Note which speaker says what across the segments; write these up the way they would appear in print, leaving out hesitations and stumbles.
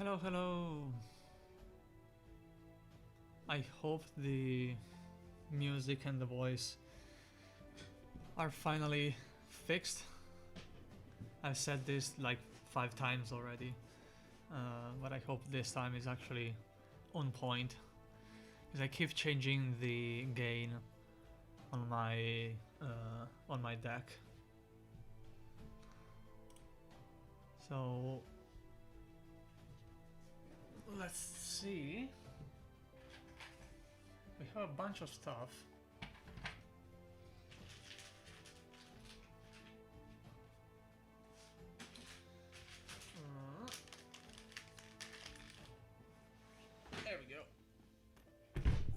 Speaker 1: Hello, hello. I hope the music and the voice are finally fixed. I've said this like 5 times already, but I hope this time is actually on point. Because I keep changing the gain on my deck. So let's see. We have a bunch of stuff. There we go.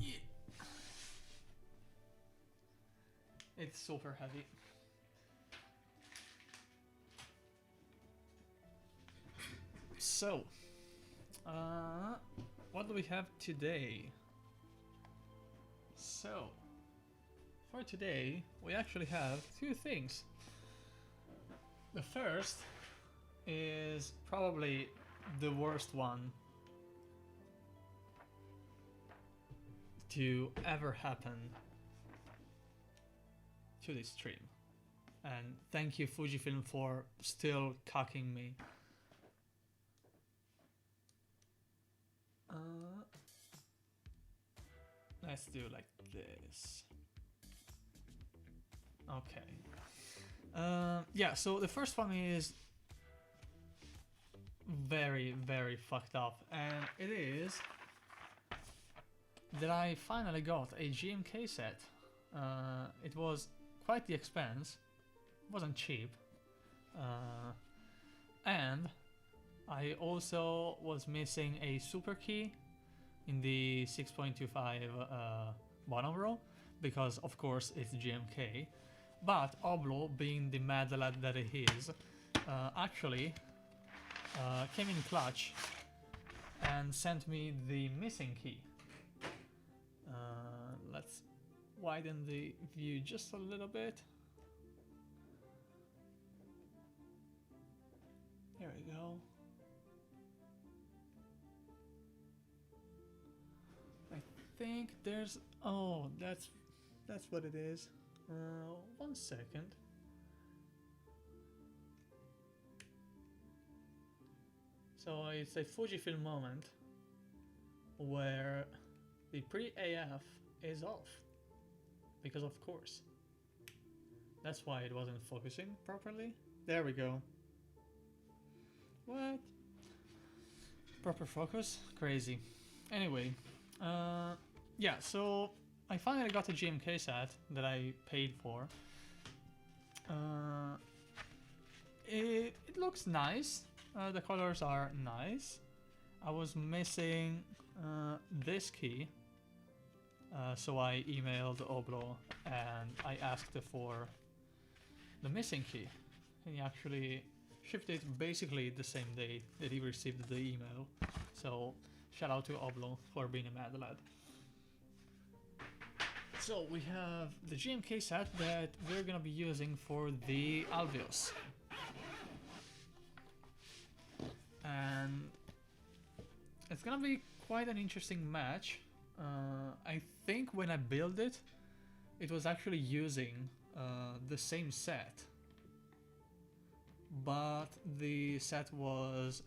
Speaker 1: Yeah. It's super heavy. So, what do we have today? So, for today, we actually have two things. The first is probably the worst one to ever happen to this stream. And thank you, Fujifilm, for still cucking me. Let's do like this. Okay. Yeah, so the first one is very, very fucked up, and it is that I finally got a GMK set. It was quite the expense, it wasn't cheap, and I also was missing a super key in the 6.25 bottom row, because of course it's GMK, but Oblo, being the mad lad that he is, actually came in clutch and sent me the missing key. Let's widen the view just a little bit. There we go. I think there's... oh, that's what it is. 1 second. So it's a Fujifilm moment where the pre-AF is off, because of course. That's why it wasn't focusing properly. There we go. What? Proper focus? Crazy. Anyway, yeah, so I finally got a GMK set that I paid for. It looks nice. The colors are nice. I was missing this key, so I emailed Oblo and I asked for the missing key. And he actually shipped it basically the same day that he received the email. So shout out to Oblo for being a mad lad. So we have the GMK set that we're gonna be using for the Alveus. And it's gonna be quite an interesting match. I think when I built it, it was actually using the same set, but the set was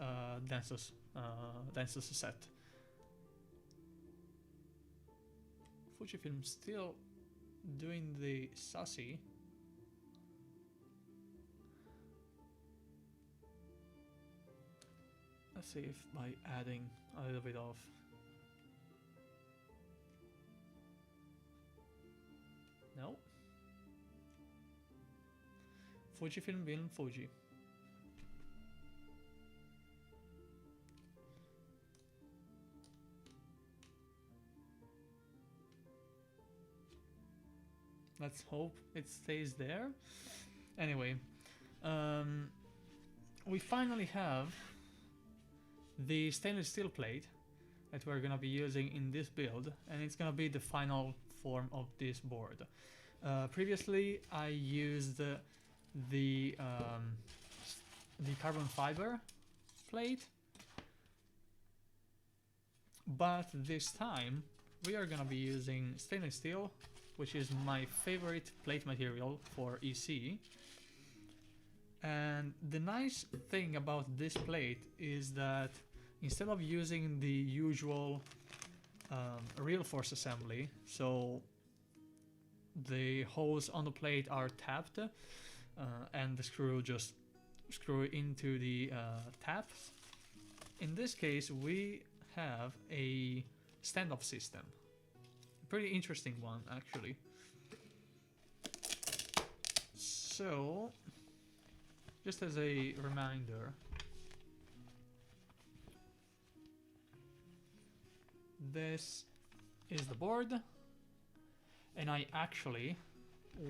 Speaker 1: Densus set. Fujifilm still doing the sussy. Let's see if by adding a little bit of... no. Fujifilm being Fuji. Let's hope it stays there. Anyway, we finally have the stainless steel plate that we're gonna be using in this build, and it's gonna be the final form of this board. Previously, I used the carbon fiber plate, but this time we are gonna be using stainless steel, which is my favorite plate material for EC. And the nice thing about this plate is that instead of using the usual real force assembly, so the holes on the plate are tapped and the screw just screw into the taps. In this case we have a standoff system. Pretty interesting one actually. So just as a reminder, this is the board, and I actually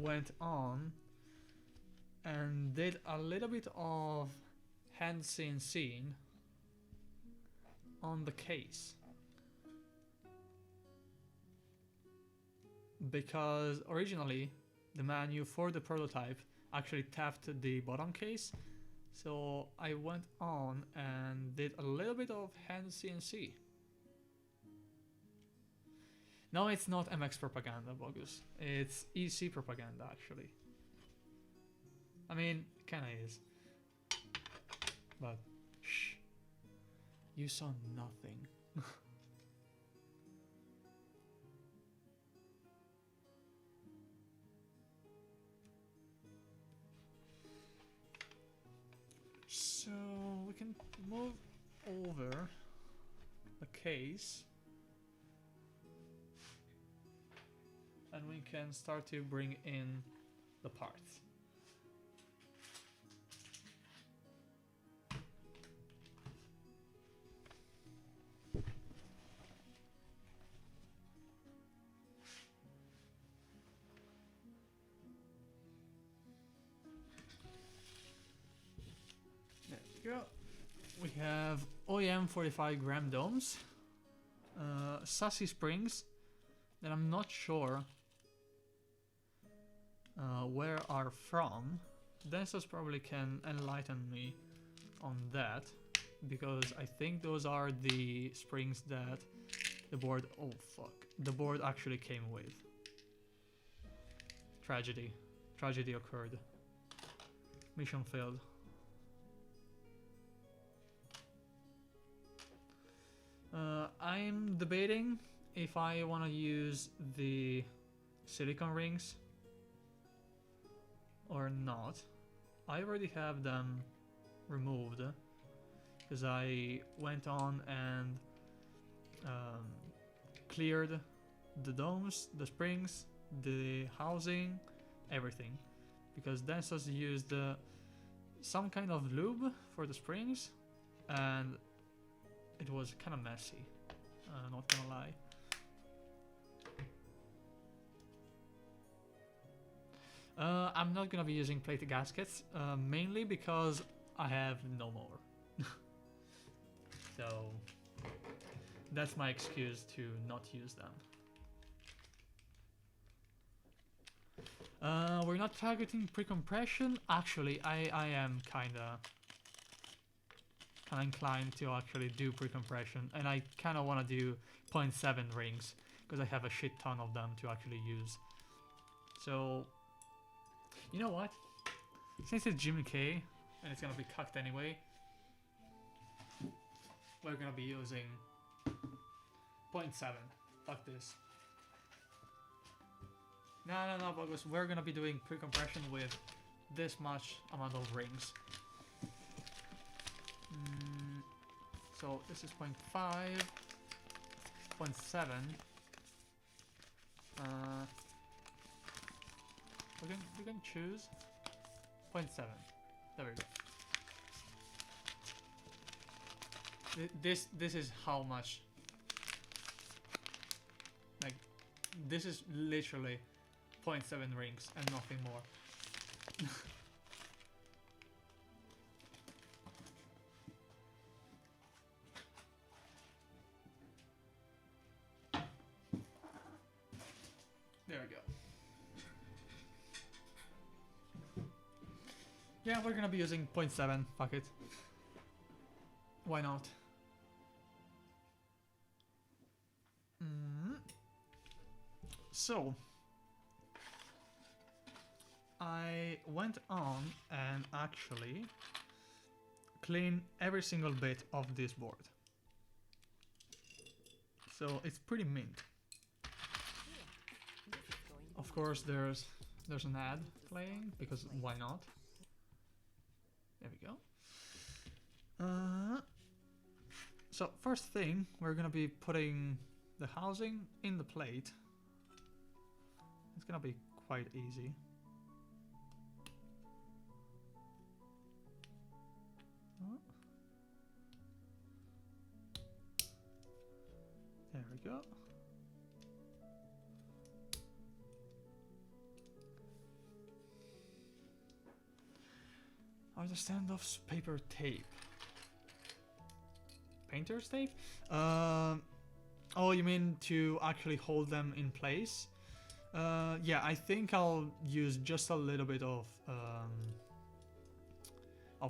Speaker 1: went on and did a little bit of hand CNCing on the case, because originally the menu for the prototype actually tapped the bottom case, so I went on and did a little bit of hand CNC. No, it's not MX propaganda, Bogus. It's EC propaganda, actually. I mean, it kinda is. But, shh. You saw nothing. So, we can move over the case. And we can start to bring in the parts. There we go. We have OEM 45 gram domes, sassy springs that I'm not sure where are from. Densos probably can enlighten me on that, because I think those are the springs that the board, oh fuck, the board actually came with. Tragedy occurred. Mission failed. I'm debating if I want to use the silicone rings or not. I already have them removed because I went on and cleared the domes, the springs, the housing, everything, because Densos used some kind of lube for the springs and it was kind of messy, not gonna lie. I'm not gonna be using plated gaskets, mainly because I have no more. So that's my excuse to not use them. We're not targeting pre-compression. Actually, I am kinda inclined to actually do pre-compression, and I kinda wanna do 0.7 rings because I have a shit ton of them to actually use. So you know what? Since it's Jimmy K and it's gonna be cucked anyway, we're gonna be using 0.7. Fuck this. No, because we're gonna be doing pre-compression with this much amount of rings. So this is 0.5, 0.7. We can choose 0.7. There we go. This is how much. Like, this is literally 0.7 rings and nothing more. There we go. Yeah, we're gonna be using 0.7, fuck it. Why not? So I went on and actually cleaned every single bit of this board. So it's pretty mint. Of course there's an ad playing, because why not? There we go. So first thing, we're gonna be putting the housing in the plate. It's gonna be quite easy. There we go. Are the standoffs paper tape? Painter's tape? Oh, you mean to actually hold them in place? Yeah, I think I'll use just a little bit of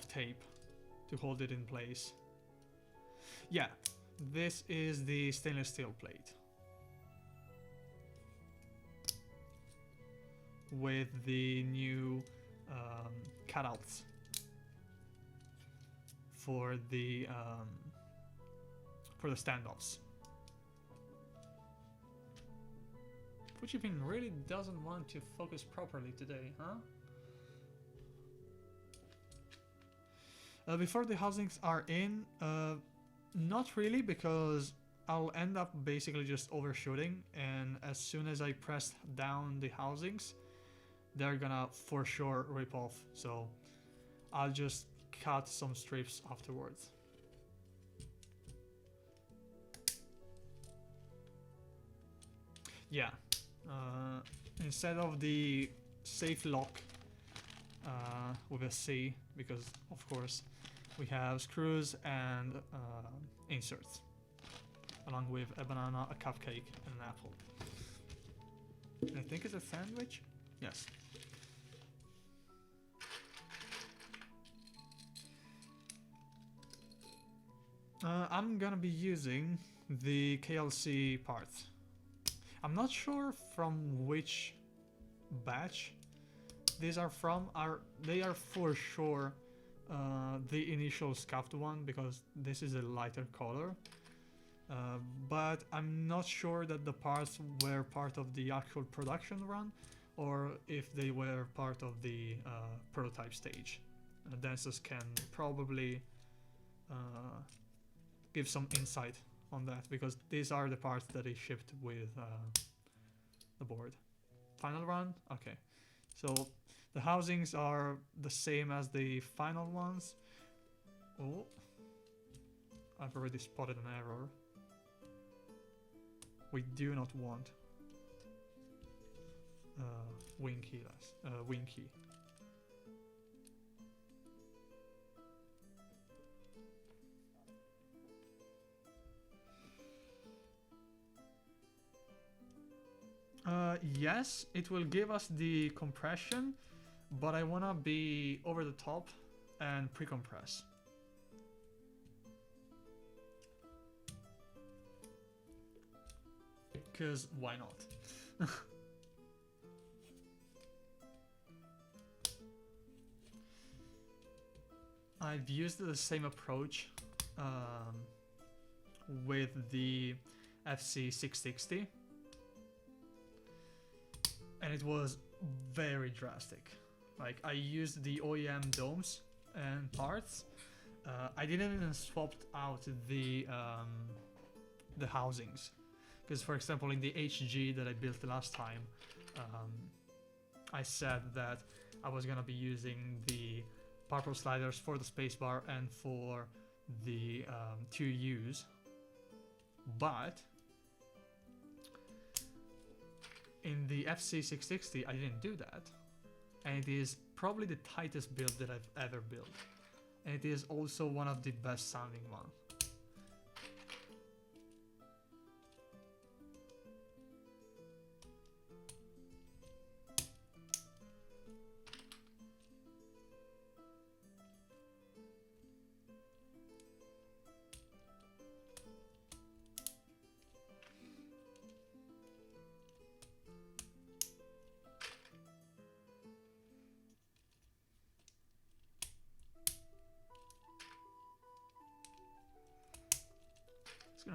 Speaker 1: tape to hold it in place. Yeah, this is the stainless steel plate with the new cutouts for the standoffs. Fujifilm really doesn't want to focus properly today, huh? Before the housings are in, not really, because I'll end up basically just overshooting, and as soon as I press down the housings, they're gonna for sure rip off, so I'll just cut some strips afterwards. Yeah, instead of the safe lock with a C, because of course we have screws and inserts, along with a banana, a cupcake, and an apple. I think it's a sandwich? Yes. I'm gonna be using the KLC parts. I'm not sure from which batch these are from. They are for sure the initial scuffed one, because this is a lighter color. But I'm not sure that the parts were part of the actual production run, or if they were part of the prototype stage. Dancers can probably give some insight on that, because these are the parts that they shipped with the board. Final run? Okay. So the housings are the same as the final ones. Oh, I've already spotted an error. We do not want wing keyless, wing key. Yes, it will give us the compression, but I wanna be over the top and pre-compress. Because why not? I've used the same approach with the FC660, and it was very drastic. Like, I used the OEM domes and parts. I didn't even swap out the housings, because for example in the HG that I built last time, I said that I was gonna be using the purple sliders for the spacebar and for the 2Us, but in the FC660 I didn't do that, and it is probably the tightest build that I've ever built, and it is also one of the best sounding ones.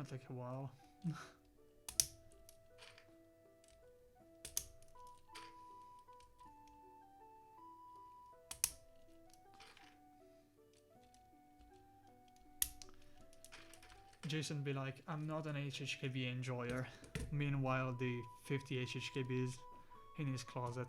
Speaker 1: gonna take a while. Jason be like, I'm not an HHKB enjoyer. Meanwhile, the 50 HHKBs in his closet.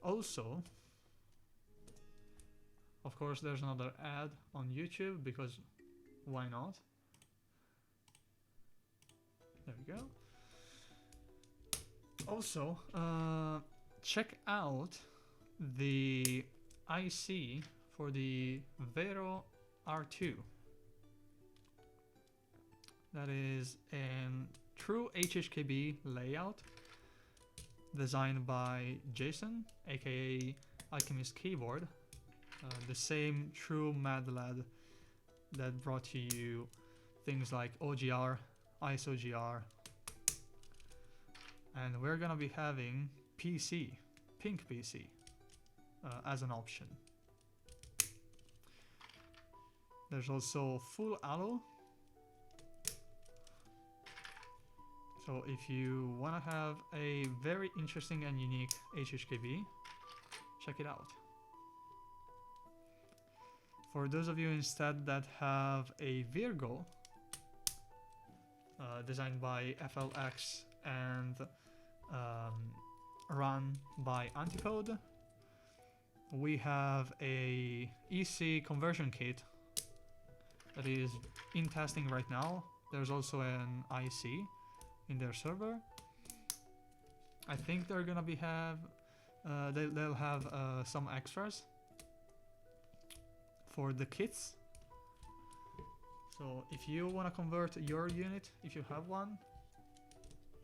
Speaker 1: Also, of course, there's another ad on YouTube because why not? There we go. Also, check out the IC for the Vero R2. That is a true HHKB layout designed by Jason, aka Alchemist Keyboard, the same true mad lad that brought to you things like OGR, ISOGR, and we're gonna be having PC, pink PC, as an option. There's also full allo. So if you want to have a very interesting and unique HHKB, check it out. For those of you instead that have a Virgo, designed by FLX and run by Antipode, we have a EC conversion kit that is in testing right now. There's also an IC in their server. I think they're gonna be they'll have some extras for the kits. So if you want to convert your unit, if you have one,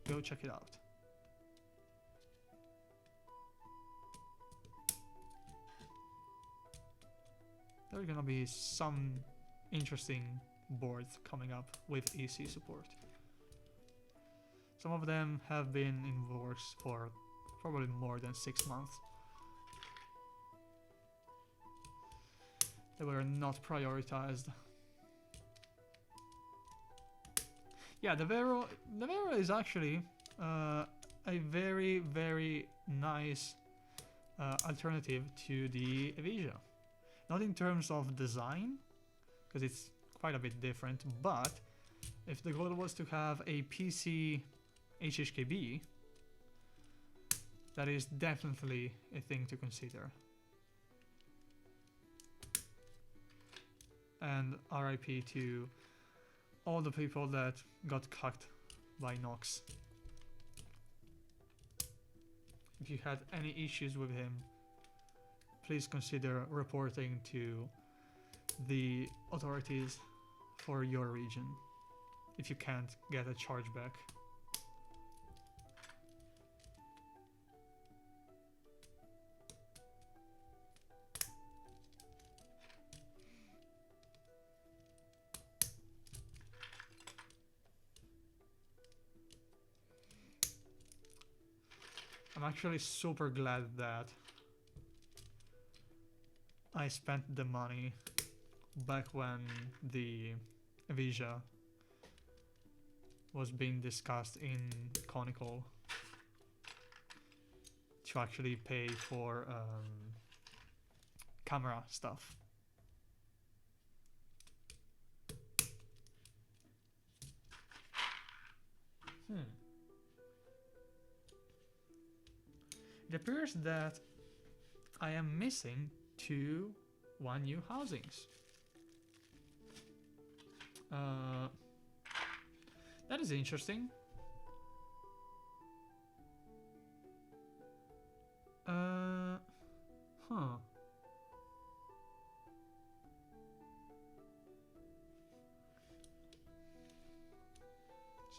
Speaker 1: go check it out. There are gonna be some interesting boards coming up with EC support. Some of them have been in works for probably more than 6 months. They were not prioritized. Yeah, the Vero is actually a very, very nice alternative to the Evija. Not in terms of design, because it's quite a bit different, but if the goal was to have a PC HHKB, that is definitely a thing to consider. And RIP to all the people that got cucked by Nox. If you had any issues with him, please consider reporting to the authorities for your region if you can't get a chargeback. I'm actually super glad that I spent the money back when the Evija was being discussed in Conical to actually pay for camera stuff. It appears that I am missing 1 new housings. That is interesting.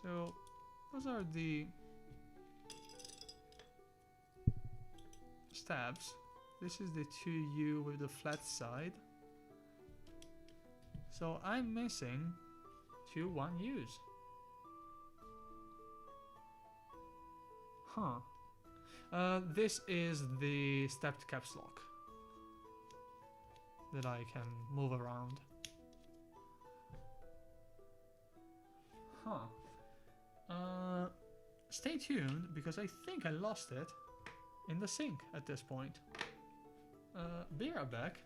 Speaker 1: So those are the stabs. This is the 2U with the flat side, So I'm missing 2 1Us. Huh. This is the stepped caps lock that I can move around. Huh. Stay tuned, because I think I lost it in the sink at this point. Be right back.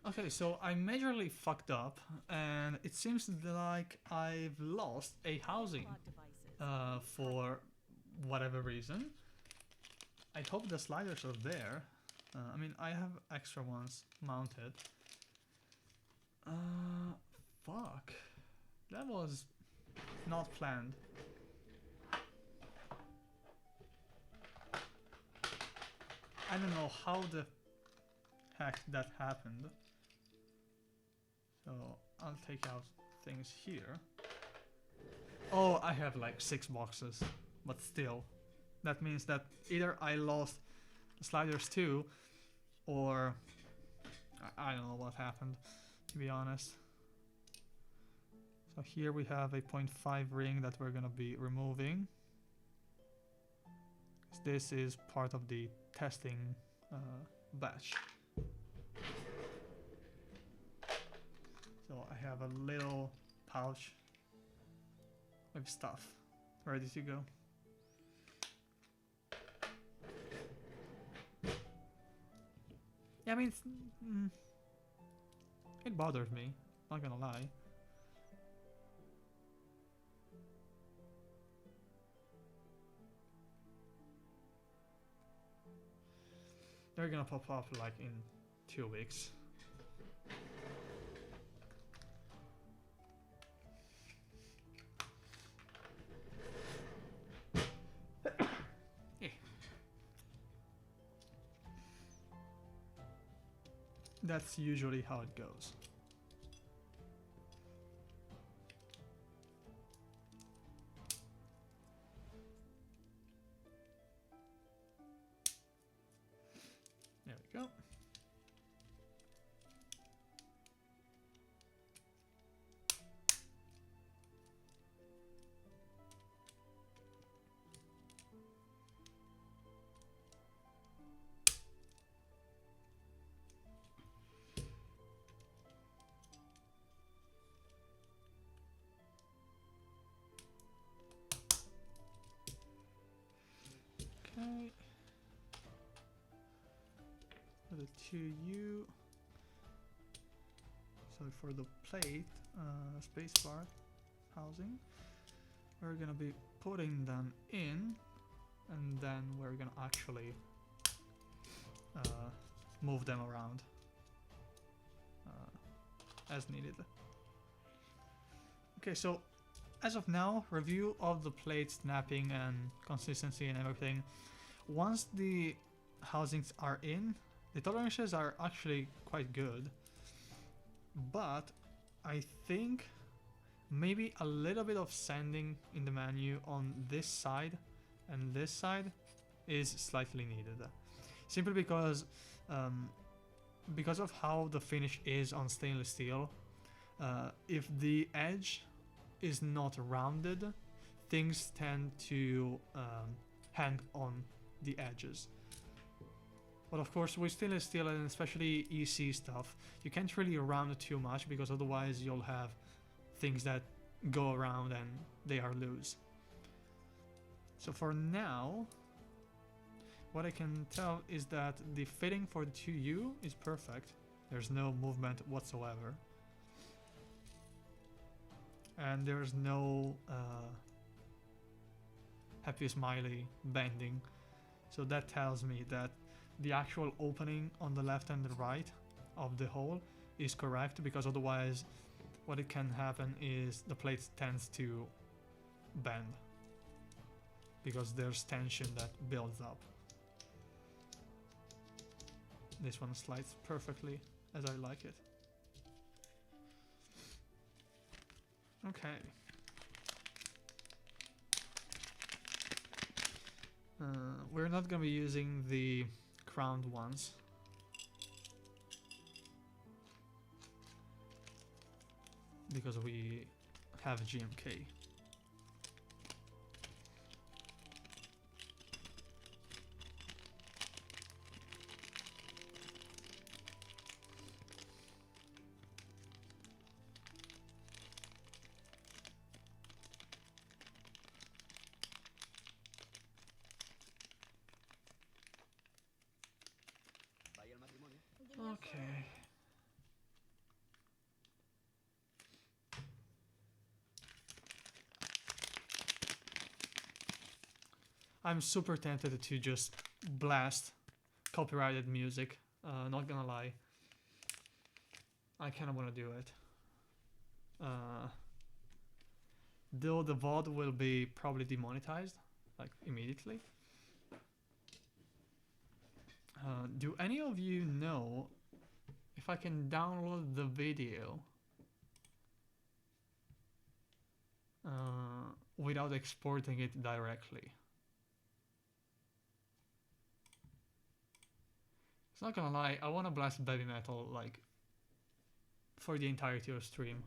Speaker 1: Okay, so I majorly fucked up, and it seems like I've lost a housing for whatever reason. I hope the sliders are there. I mean, I have extra ones mounted. Fuck. That was not planned. I don't know how the heck that happened. So I'll take out things here. Oh, I have like 6 boxes, but still. That means that either I lost the sliders too, or I don't know what happened, to be honest. So here we have a 0.5 ring that we're gonna be removing. This is part of the testing batch. So I have a little pouch with stuff ready to go. Yeah, I mean, it bothers me, not gonna lie. They're gonna pop up like in 2 weeks. That's usually how it goes. There we go. Okay. For the 2U. So for the plate, spacebar housing, we're gonna be putting them in, and then we're gonna actually move them around as needed. Okay, so as of now, review of the plate snapping and consistency and everything. Once the housings are in, the tolerances are actually quite good, but I think maybe a little bit of sanding in the menu on this side and this side is slightly needed. Simply because of how the finish is on stainless steel, if the edge is not rounded, things tend to hang on the edges. But of course, with stainless steel and especially EC stuff, you can't really round it too much because otherwise you'll have things that go around and they are loose. So for now, what I can tell is that the fitting for the 2U is perfect. There's no movement whatsoever. And there's no happy smiley bending. So that tells me that the actual opening on the left and the right of the hole is correct, because otherwise what it can happen is the plate tends to bend because there's tension that builds up. This one slides perfectly as I like it. Okay. We're not gonna be using the crowned ones. Because we have GMK. Okay. I'm super tempted to just blast copyrighted music, not gonna lie. I kinda wanna do it. Though the VOD will be probably demonetized, like immediately. Do any of you know if I can download the video without exporting it directly? It's not gonna lie, I wanna blast baby metal like for the entirety of stream.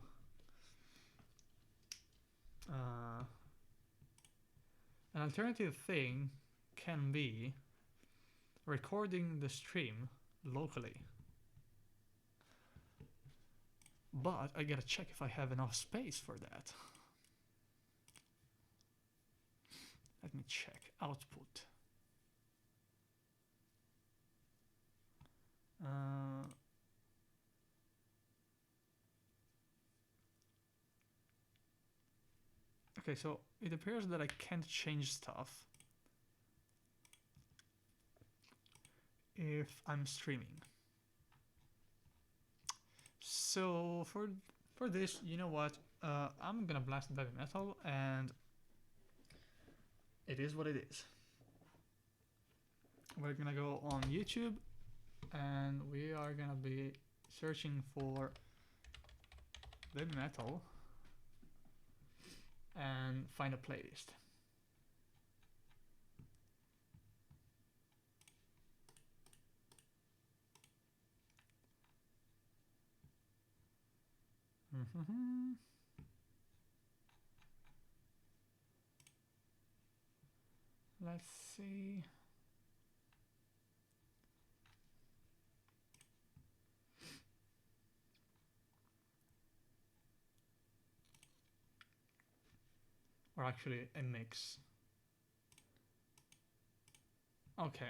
Speaker 1: An alternative thing can be recording the stream locally. But I gotta check if I have enough space for that. Let me check output. Okay, so it appears that I can't change stuff if I'm streaming. So for this, you know what? I'm gonna blast baby metal, and it is what it is. We're gonna go on YouTube, and we are gonna be searching for baby metal and find a playlist. Let's see. Or actually a mix. Okay.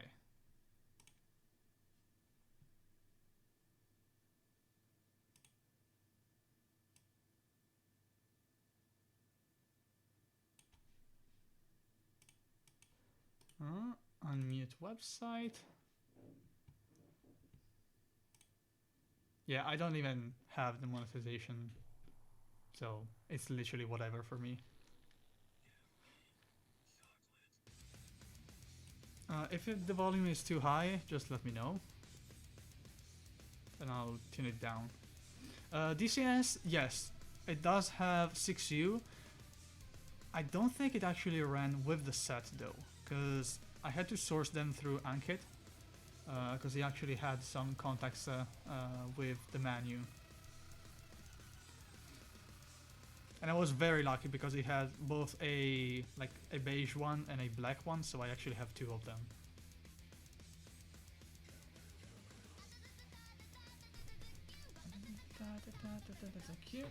Speaker 1: Unmute website. Yeah, I don't even have the monetization, so it's literally whatever for me. If the volume is too high, just let me know. Then I'll tune it down. DCS, yes, it does have 6U. I don't think it actually ran with the set though, because I had to source them through Ankit, because he actually had some contacts with the menu. And I was very lucky because he had both a beige one and a black one, so I actually have two of them. Cute.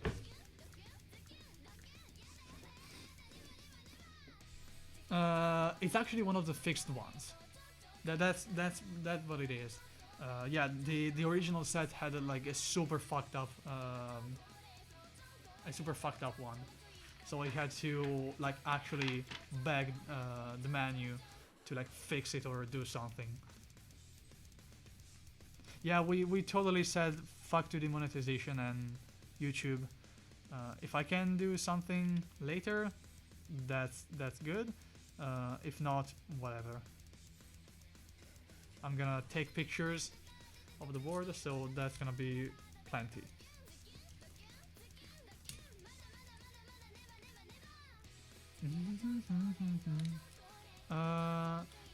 Speaker 1: It's actually one of the fixed ones. That's what it is. Yeah, the original set had a super fucked up one, so I had to actually beg the menu to fix it or do something. Yeah, we totally said fuck to demonetization and YouTube. If I can do something later, that's good. If not, whatever. I'm gonna take pictures of the board, so that's gonna be plenty.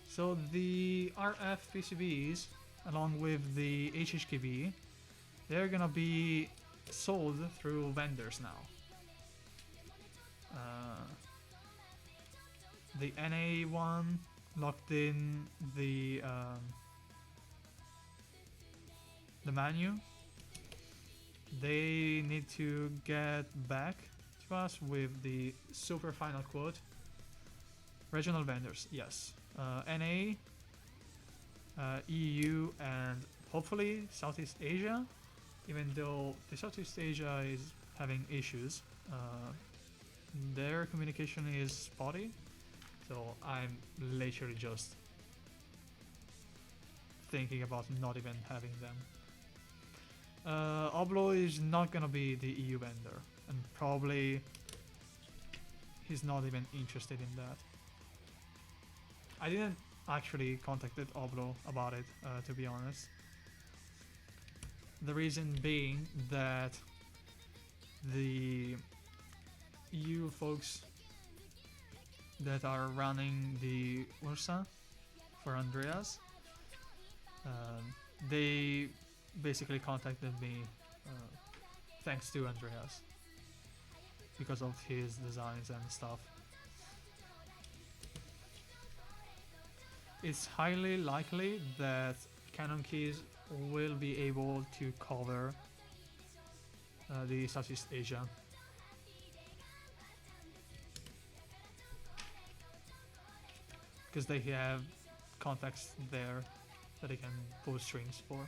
Speaker 1: So the RF PCBs, along with the HHKB, they're gonna be sold through vendors now. The NA one locked in the menu. They need to get back to us with the super final quote. Regional vendors, yes. NA, EU, and hopefully Southeast Asia, even though the Southeast Asia is having issues. Their communication is spotty, so I'm literally just thinking about not even having them. Oblo is not gonna be the EU vendor, and probably he's not even interested in that. I didn't actually contacted Oblo about it, to be honest. The reason being that the EU folks that are running the Ursa for Andreas, they basically contacted me thanks to Andreas because of his designs and stuff. It's highly likely that Canon Keys will be able to cover the Southeast Asia. Because they have contacts there that they can pull strings for.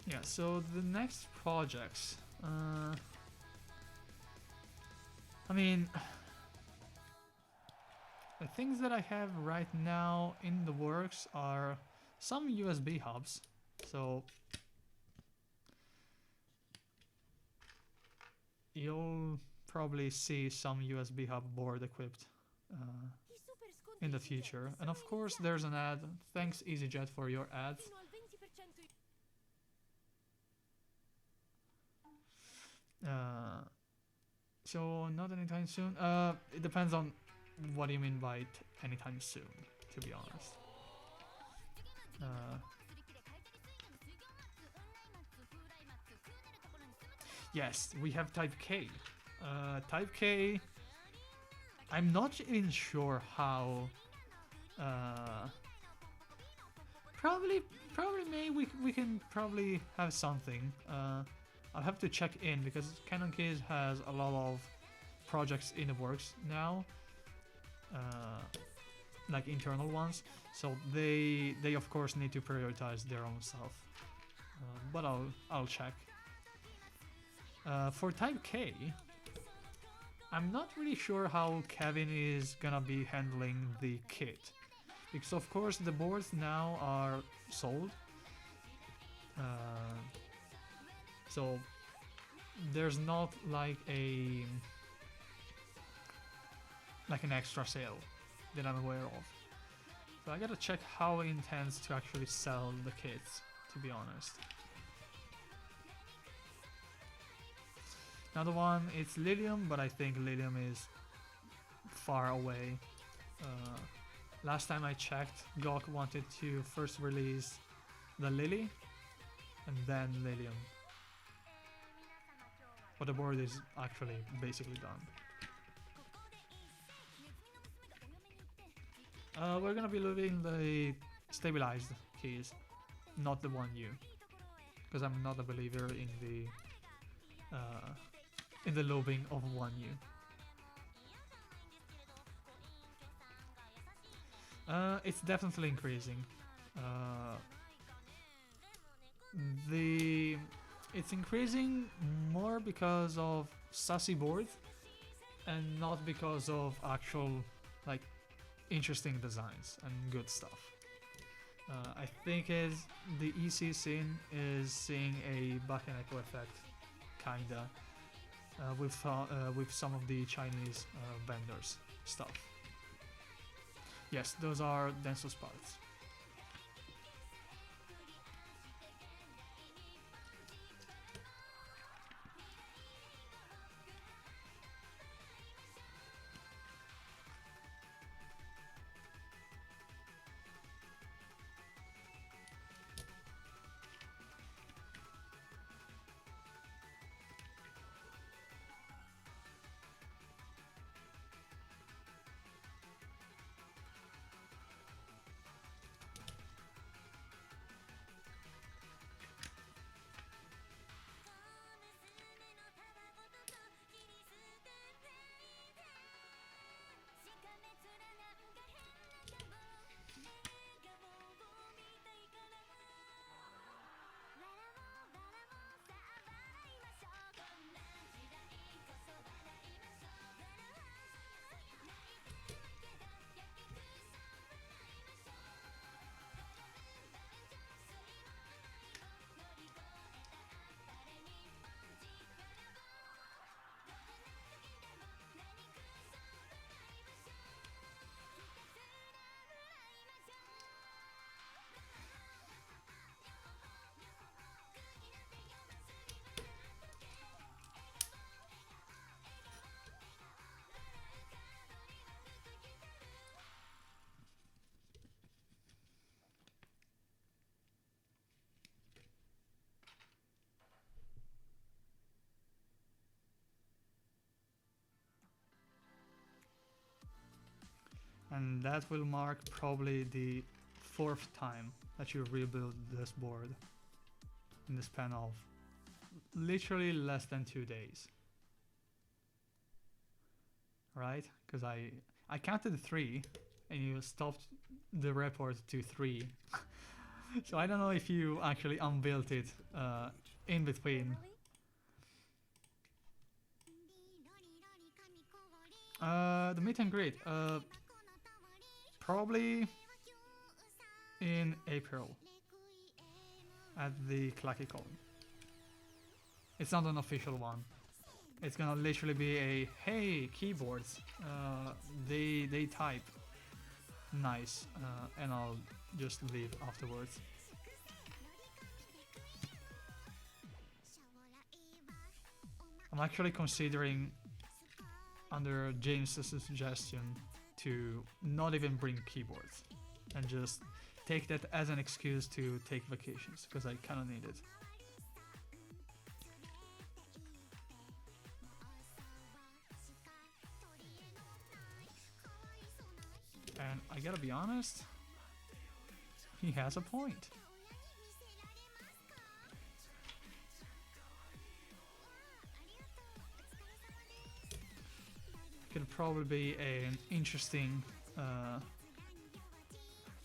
Speaker 1: Yeah, so the next projects. I mean, the things that I have right now in the works are some USB hubs. So you'll probably see some USB hub board equipped in the future. And of course there's an ad. Thanks EasyJet for your ads. So not anytime soon. It depends on what you mean by anytime soon, to be honest. Yes, we have Type K. Type K, I'm not even sure how Probably, probably may we can probably have something. I'll have to check in because Canon Case has a lot of projects in the works now, like internal ones. So they of course need to prioritize their own stuff. But I'll check. For Type K, I'm not really sure how Kevin is gonna be handling the kit. Because of course the boards now are sold. So there's not like an extra sale that I'm aware of. So I gotta check how he intends to actually sell the kits, to be honest. Another one, it's Lilium, but I think Lilium is far away. Last time I checked, Gok wanted to first release the Lily and then Lilium. But the board is actually basically done. We're gonna be leaving the stabilized keys, not the 1U, because I'm not a believer in the lobbing of 1U. It's definitely increasing. It's increasing more because of sassy boards and not because of actual like interesting designs and good stuff. I think the EC scene is seeing a back and echo effect, kinda, with some of the Chinese vendors stuff. Yes, those are Denso's parts. And that will mark probably the 4th time that you rebuild this board in the span of literally less than 2 days. Right? Because I counted 3 and you stopped the report to 3. So I don't know if you actually unbuilt it in between. The meet and greet. Probably in April at the ClackyCon. It's not an official one. It's gonna literally be a hey keyboards. They type nice, and I'll just leave afterwards. I'm actually considering, under James's suggestion, to not even bring keyboards and just take that as an excuse to take vacations, because I kind of need it. And I gotta be honest, he has a point. Could probably be an interesting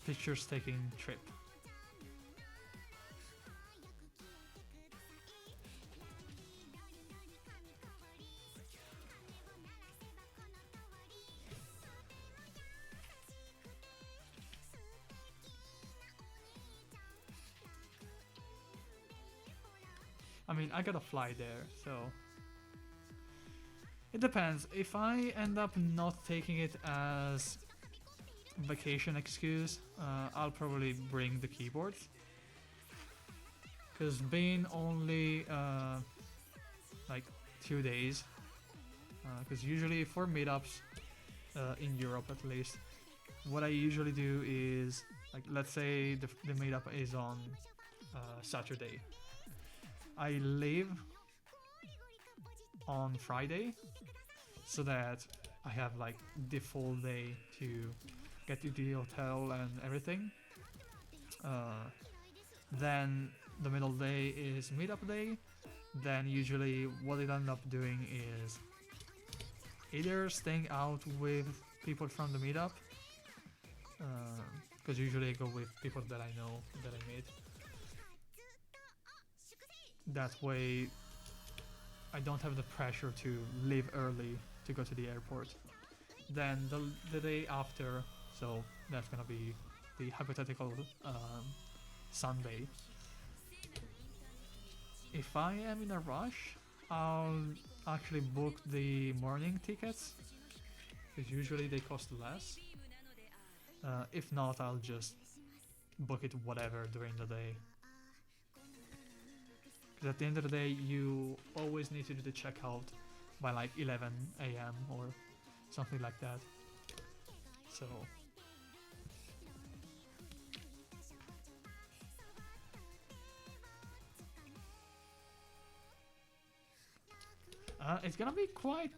Speaker 1: pictures taking trip. I mean, I gotta fly there, so it depends. If I end up not taking it as vacation excuse, I'll probably bring the keyboard. Because being only like 2 days, because usually for meetups in Europe at least, what I usually do is, like, let's say the meetup is on Saturday. I leave on Friday so that I have like the full day to get to the hotel and everything. Then the middle day is meetup day. Then usually what I end up doing is either staying out with people from the meetup, because usually I go with people that I know, that I meet. That way I don't have the pressure to leave early to go to the airport. Then the day after, so that's gonna be the hypothetical Sunday. If I am in a rush, I'll actually book the morning tickets, because usually they cost less. If not, I'll just book it whatever during the day. Because at the end of the day, you always need to do the checkout by like 11 a.m. or something like that. So it's gonna be quite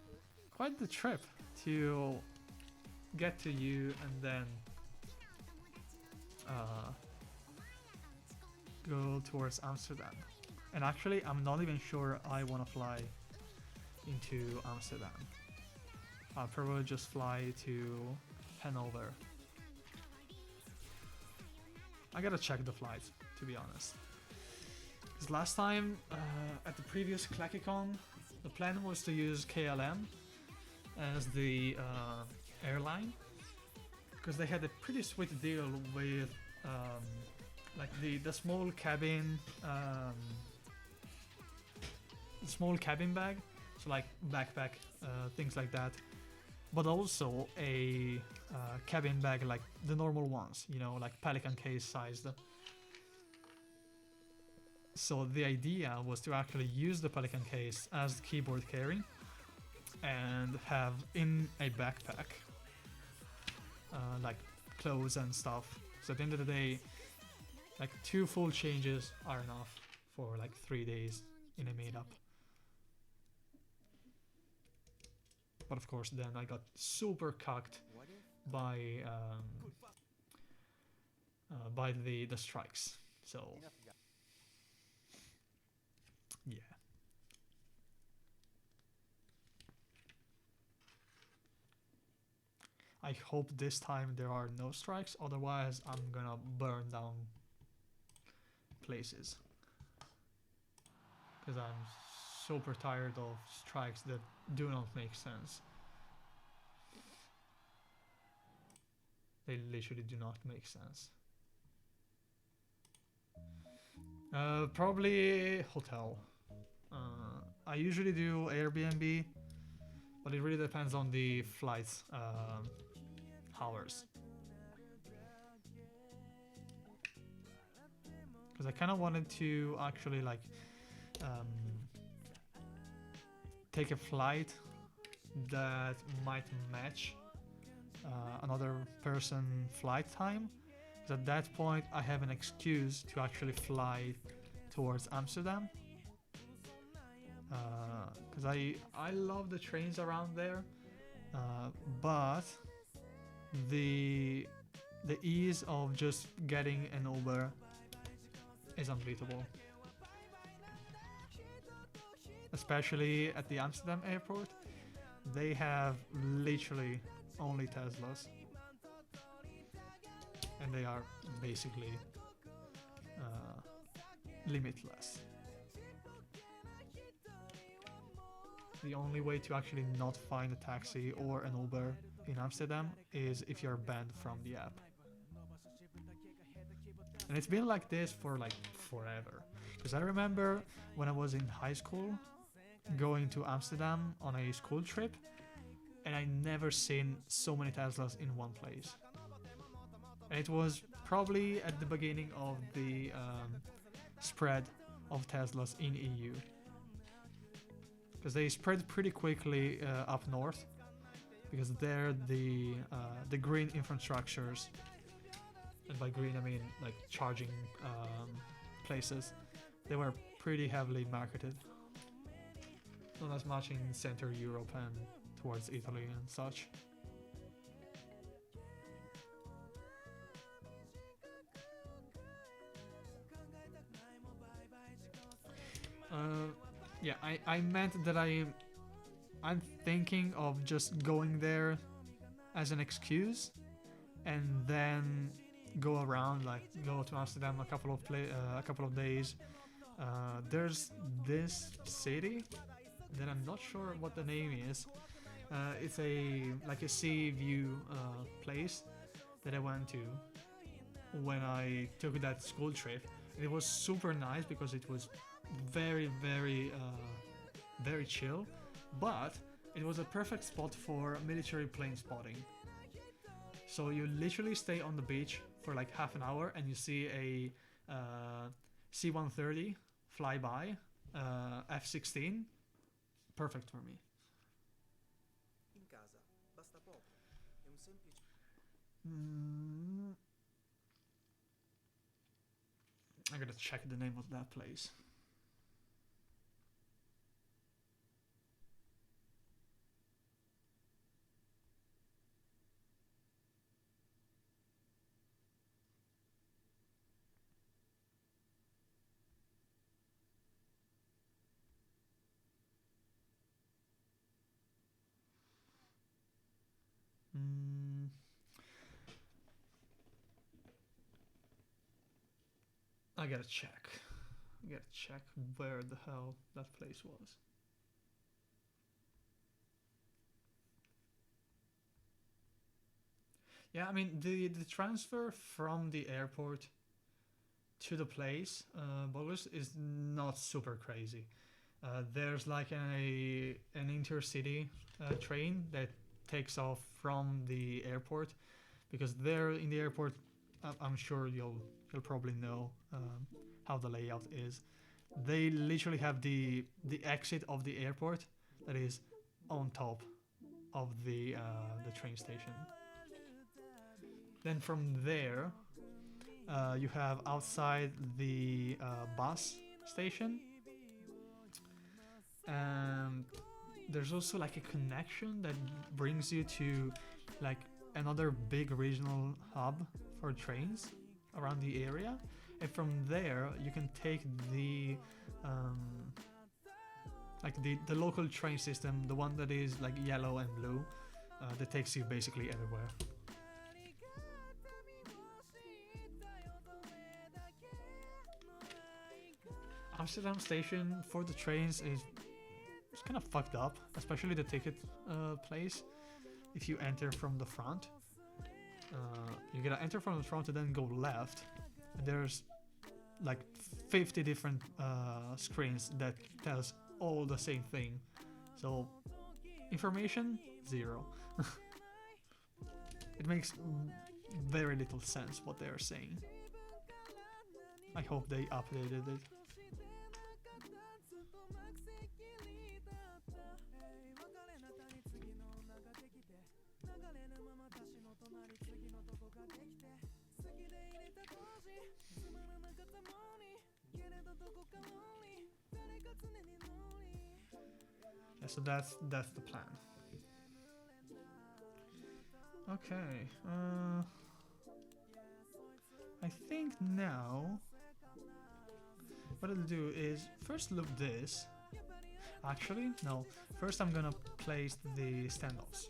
Speaker 1: the trip to get to you and then go towards Amsterdam. And actually, I'm not even sure I want to fly into Amsterdam. I'll probably just fly to Hanover. I gotta check the flights, to be honest. Because last time, at the previous ClackyCon, the plan was to use KLM as the airline. Because they had a pretty sweet deal with like the small cabin bag, so like backpack, things like that, but also a cabin bag like the normal ones, you know, like Pelican case sized. So the idea was to actually use the Pelican case as the keyboard carry and have in a backpack like clothes and stuff. So at the end of the day, like 2 full changes are enough for like 3 days in a meetup. But of course, then I got super cucked by the strikes. So yeah. I hope this time there are no strikes, otherwise I'm gonna burn down places. Because I'm super tired of strikes that do not make sense. They literally do not make sense. Probably hotel. I usually do Airbnb, but it really depends on the flights hours. Because I kind of wanted to actually like take a flight that might match another person flight time. Because at that point I have an excuse to actually fly towards Amsterdam. Because I love the trains around there, but the the ease of just getting an Uber is unbeatable. Especially at the Amsterdam airport, they have literally only Teslas, and they are basically limitless. The only way to actually not find a taxi or an Uber in Amsterdam is if you're banned from the app. And it's been like this for like forever. Because I remember when I was in high school going to Amsterdam on a school trip, and I never seen so many Teslas in one place. And it was probably at the beginning of the spread of Teslas in EU. Because they spread pretty quickly up north, because there the green infrastructures, and by green I mean like charging places, they were pretty heavily marketed. Not as much in Central Europe and towards Italy and such. Yeah, I meant that I'm thinking of just going there as an excuse, and then go around, like go to Amsterdam a couple of days. There's this city that I'm not sure what the name is. It's like a sea view place that I went to when I took that school trip. It was super nice because it was very chill, but it was a perfect spot for military plane spotting. So you literally stay on the beach for like half an hour and you see a C-130 fly by, F-16. Perfect for me. I gotta check the name of that place. I gotta check. Where the hell that place was. Yeah, I mean the transfer from the airport to the place, Bogus, is not super crazy. There's like an intercity train that takes off from the airport, because there in the airport, I'm sure you'll probably know how the layout is. They literally have the exit of the airport that is on top of the train station. Then from there, you have outside the bus station, and there's also like a connection that brings you to like another big regional hub for trains around the area, and from there you can take the like the local train system, the one that is like yellow and blue, that takes you basically everywhere. Amsterdam station for the trains is kind of fucked up, especially the ticket place. If you enter from the front, you gotta enter from the front and then go left, and there's like 50 different screens that tells all the same thing. So information zero. It makes very little sense what they are saying. I hope they updated it. Yeah, so that's the plan. Okay. I think now what I'll do is first loop this. Actually, no. First I'm gonna place the standoffs.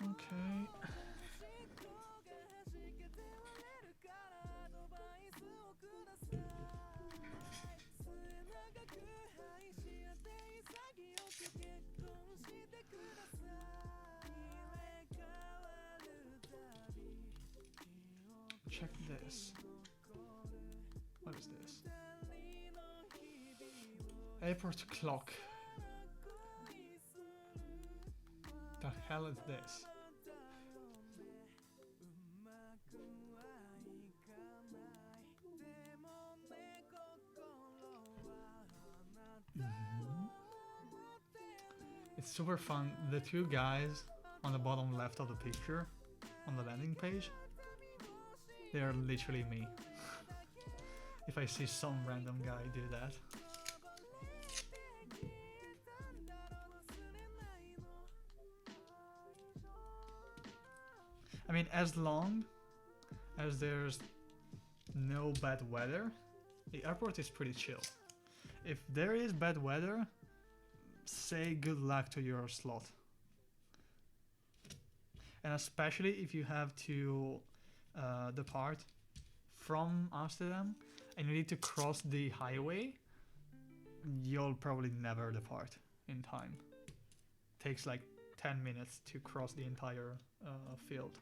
Speaker 1: Okay. Check this. What is this? Airport clock. The hell is this? It's super fun. The two guys on the bottom left of the picture on the landing page, they are literally me. If I see some random guy do that. I mean, as long as there's no bad weather, the airport is pretty chill. If there is bad weather, say good luck to your slot. And especially if you have to depart from Amsterdam and you need to cross the highway, you'll probably never depart in time. Takes like 10 minutes to cross the entire field.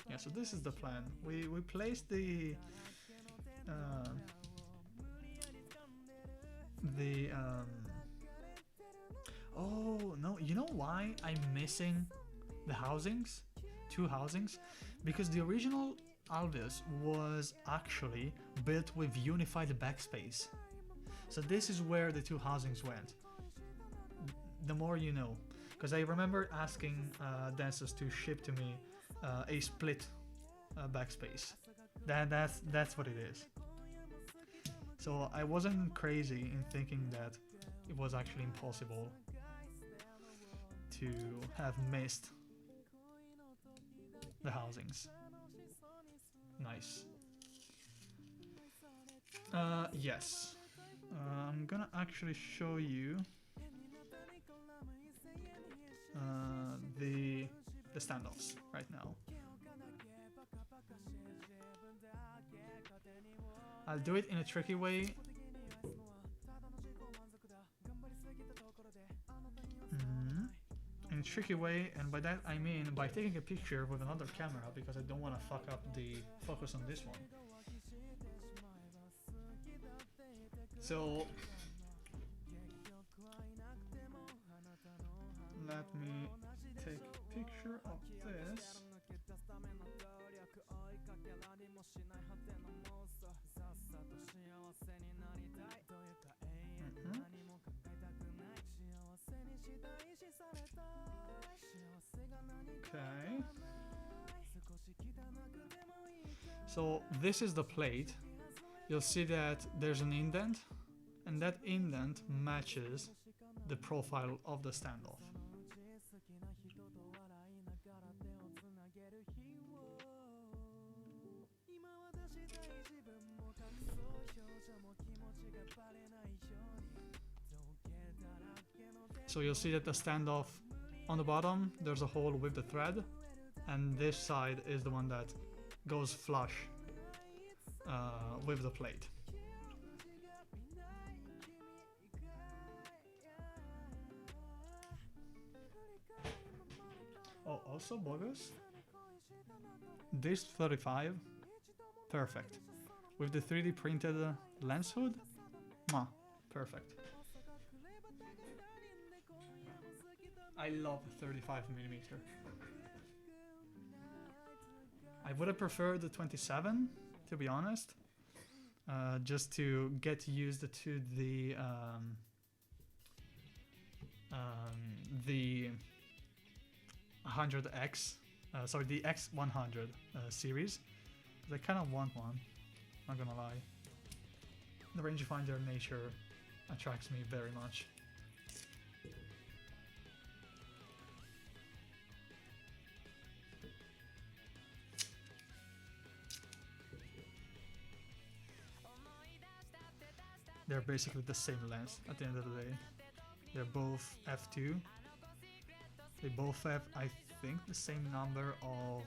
Speaker 1: Yeah, so this is the plan. We placed the oh no, you know why I'm missing the housings? Two housings? Because the original Alveus was actually built with unified backspace. So this is where the two housings went. The more you know. Because I remember asking dancers to ship to me a split backspace. That's what it is. So I wasn't crazy in thinking that it was actually impossible to have missed the housings. Nice. Yes. I'm gonna actually show you the standoffs right now. I'll do it in a tricky way. In a tricky way, and by that I mean by taking a picture with another camera, because I don't want to fuck up the focus on this one. So let me take a picture of this. Okay. So this is the plate. You'll see that there's an indent, and that indent matches the profile of the standoff. So you'll see that the standoff on the bottom, there's a hole with the thread, and this side is the one that goes flush with the plate. Oh, also bogus, this 35, perfect. With the 3D printed lens hood, perfect. I love 35mm. I would have preferred the 27, to be honest, just to get used to the 100X, sorry, the X100 series. I kind of want one, not gonna lie. The rangefinder nature attracts me very much. They're basically the same length at the end of the day. They're both f2. They both have, I think, the same number of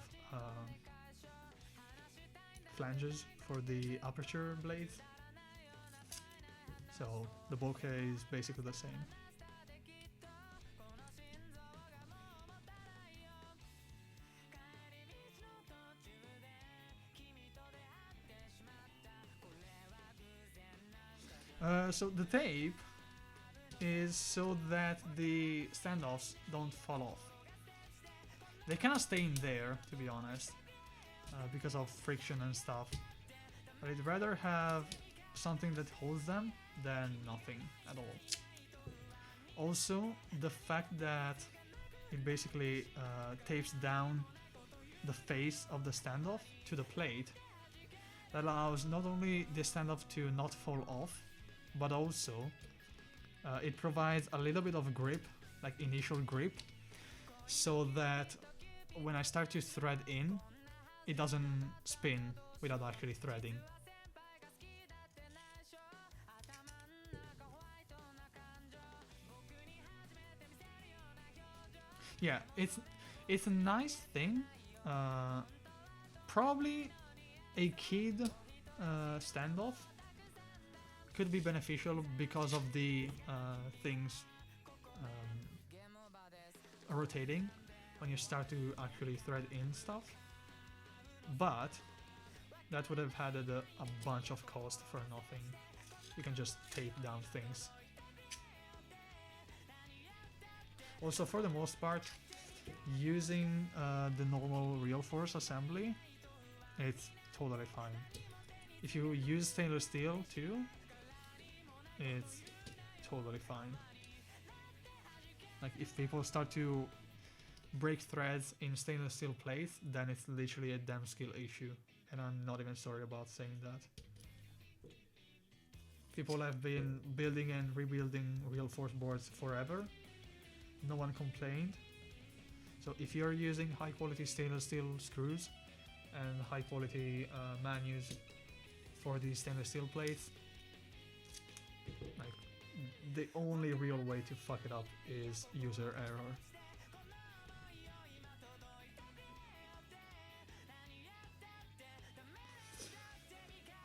Speaker 1: flanges for the aperture blades. So the bokeh is basically the same. So the tape is so that the standoffs don't fall off. They cannot stay in there, to be honest, because of friction and stuff. But I'd rather have something that holds them than nothing at all. Also, the fact that it basically tapes down the face of the standoff to the plate, that allows not only the standoff to not fall off, but also it provides a little bit of grip, like initial grip, so that when I start to thread in, it doesn't spin without actually threading. Yeah, it's a nice thing. Probably a kid standoff could be beneficial because of the things rotating when you start to actually thread in stuff, but that would have added a bunch of cost for nothing. You can just tape down things. Also, for the most part, using the normal real force assembly, it's totally fine. If you use stainless steel too, it's totally fine. Like, if people start to break threads in stainless steel plates, then it's literally a damn skill issue, and I'm not even sorry about saying that. People have been building and rebuilding real force boards forever. No one complained. So if you're using high quality stainless steel screws and high quality menus for these stainless steel plates, like, the only real way to fuck it up is user error.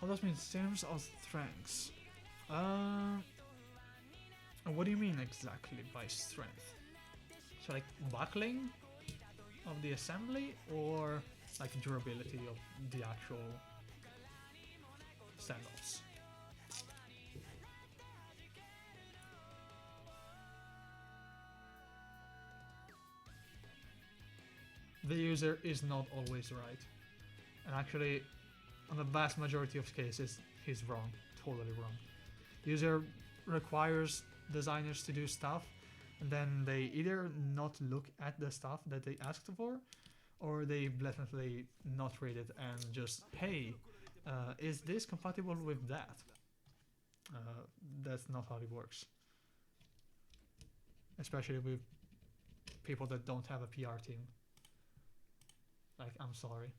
Speaker 1: How does it mean in terms of strengths? What do you mean exactly by strength? So like buckling of the assembly, or like durability of the actual standoffs? The user is not always right, and actually on the vast majority of cases he's wrong, totally wrong. The user requires designers to do stuff, and then they either not look at the stuff that they asked for, or they blatantly not read it and just, hey, is this compatible with that? That's not how it works. Especially with people that don't have a PR team. Like, I'm sorry.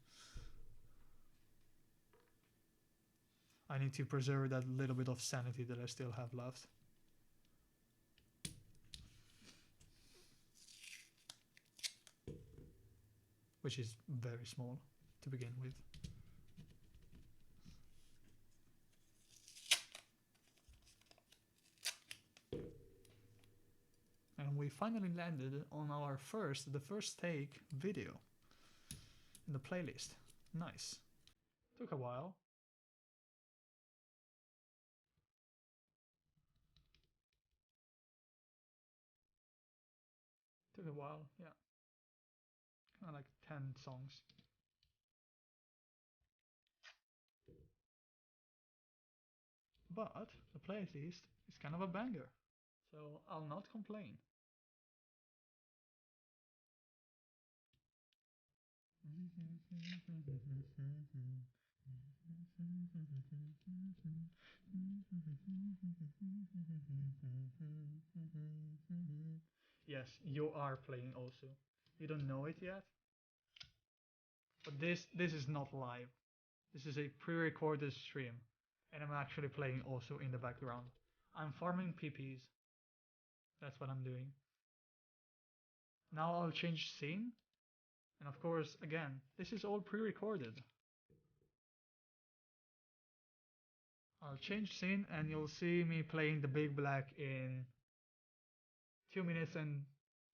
Speaker 1: I need to preserve that little bit of sanity that I still have left. Which is very small to begin with. And we finally landed on our the first take video in the playlist. Nice. Took a while. Took a while, yeah. Kind of like 10 songs. But the playlist is kind of a banger, so I'll not complain. Yes, you are playing also. You don't know it yet, but this is not live. This is a pre-recorded stream, and I'm actually playing also in the background. I'm farming PPs. That's what I'm doing. Now I'll change scene, and of course, again, this is all pre-recorded. I'll change scene, and you'll see me playing the big black in 2 minutes and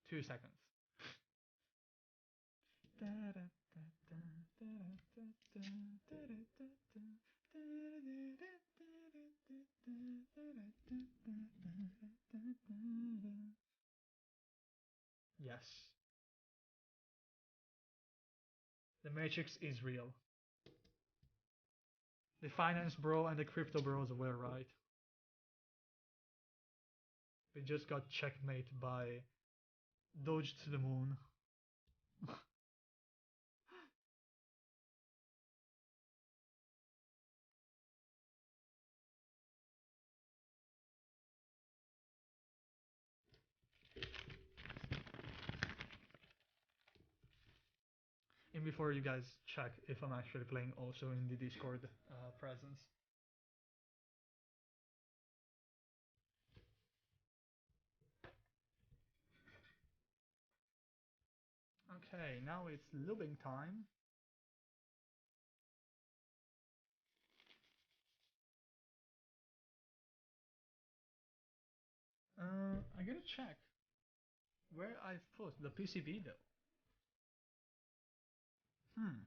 Speaker 1: 2 seconds. Yes, the Matrix is real. The finance bro and the crypto bros were right. We just got checkmate by Doge to the moon. And before you guys check if I'm actually playing also in the Discord presence. Okay, now it's looping time. I gotta check where I've put the PCB though. Hmm.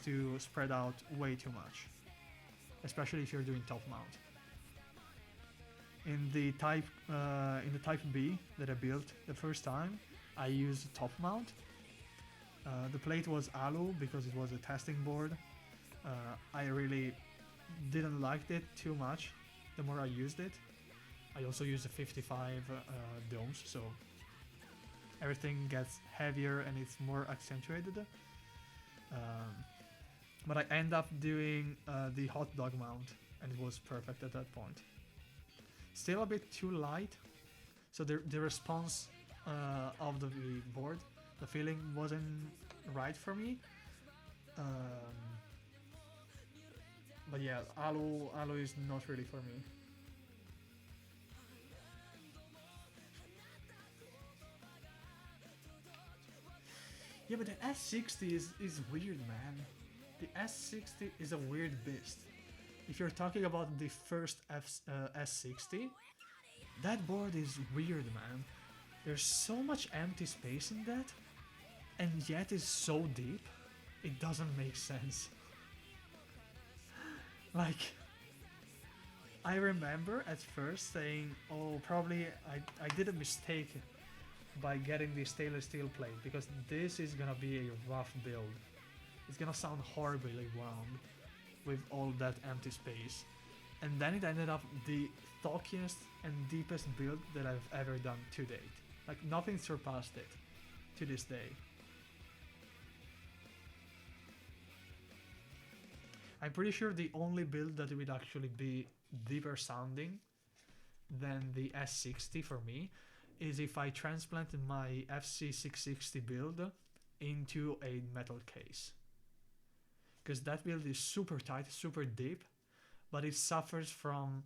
Speaker 1: to spread out way too much, especially if you're doing top mount. In the type B that I built the first time, I used top mount. The plate was alu because it was a testing board. I really didn't like it too much the more I used it. I also used a 55 domes, so everything gets heavier and it's more accentuated. But I end up doing the hot dog mount, and it was perfect at that point. Still a bit too light, so the response of the board, the feeling wasn't right for me. But yeah, alu is not really for me. Yeah, but the S60 is weird, man. The S60 is a weird beast. If you're talking about the first S60, that board is weird, man. There's so much empty space in that, and yet it's so deep, it doesn't make sense. Like, I remember at first saying, oh, probably I did a mistake by getting the stainless steel plate, because this is gonna be a rough build. It's gonna sound horribly wound with all that empty space. And then it ended up the thockiest and deepest build that I've ever done to date. Like, nothing surpassed it to this day. I'm pretty sure the only build that would actually be deeper sounding than the S60 for me is if I transplanted my FC660 build into a metal case. Because that build is super tight, super deep, but it suffers from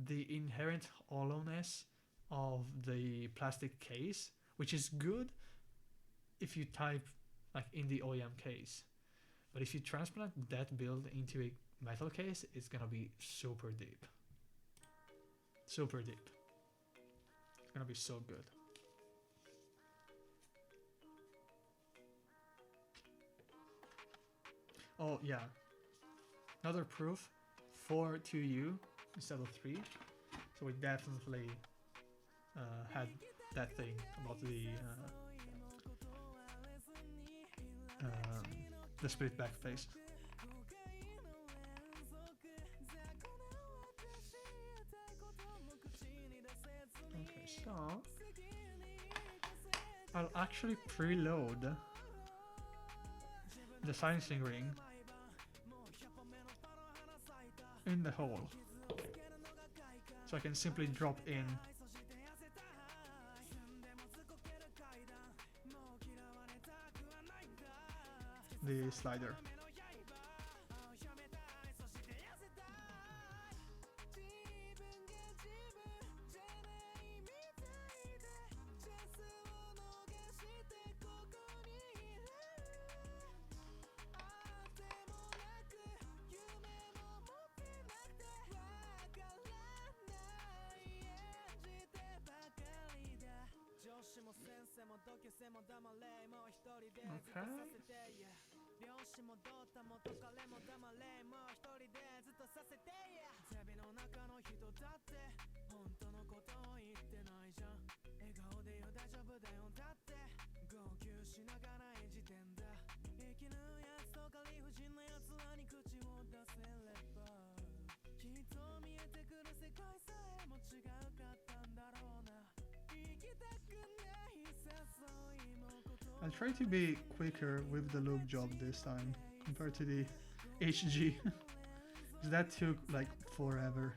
Speaker 1: the inherent hollowness of the plastic case, which is good if you type like in the OEM case. But if you transplant that build into a metal case, it's gonna be super deep. Super deep. It's gonna be so good. Oh yeah, another proof, 4 to U instead of 3. So we definitely had that thing about the split back face. Okay, so I'll actually preload the silencing ring in the hole, so I can simply drop in the slider. Okay. I'll try to be quicker with the loop job this time compared to the HG. Because that took like forever.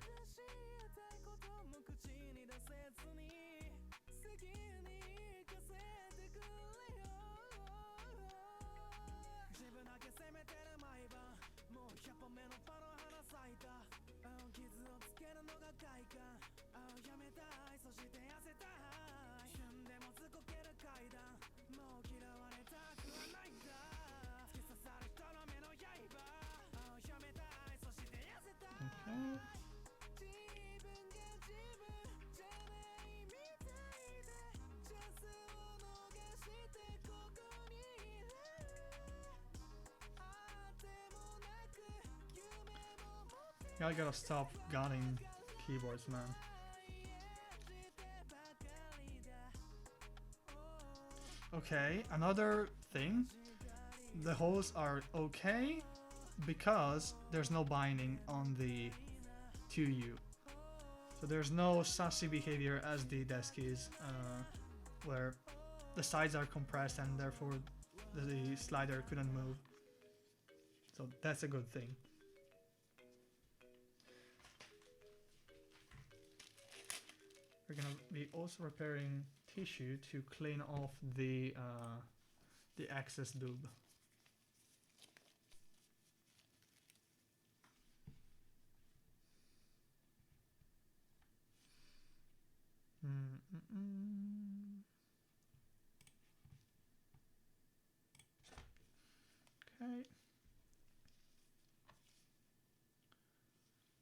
Speaker 1: I gotta stop gunning keyboards, man. Okay, another thing. The holes are okay because there's no binding on the 2U. So there's no sassy behavior as the desk keys, where the sides are compressed and therefore the slider couldn't move. So that's a good thing. We're gonna be also repairing tissue to clean off the excess lube. Okay.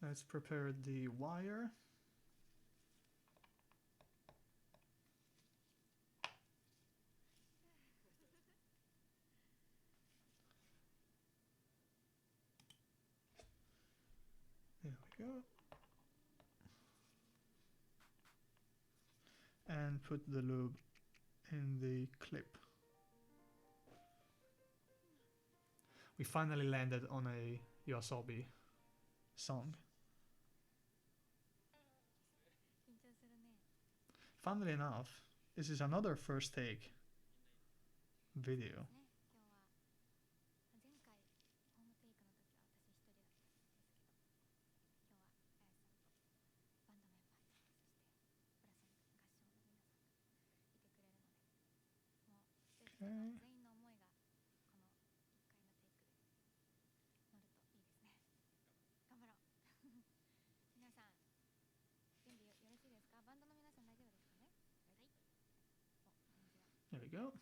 Speaker 1: Let's prepare the wire. There we go. And put the lube in the clip. We finally landed on a Yoasobi song. Funnily enough, this is another first take video. Okay. There we go.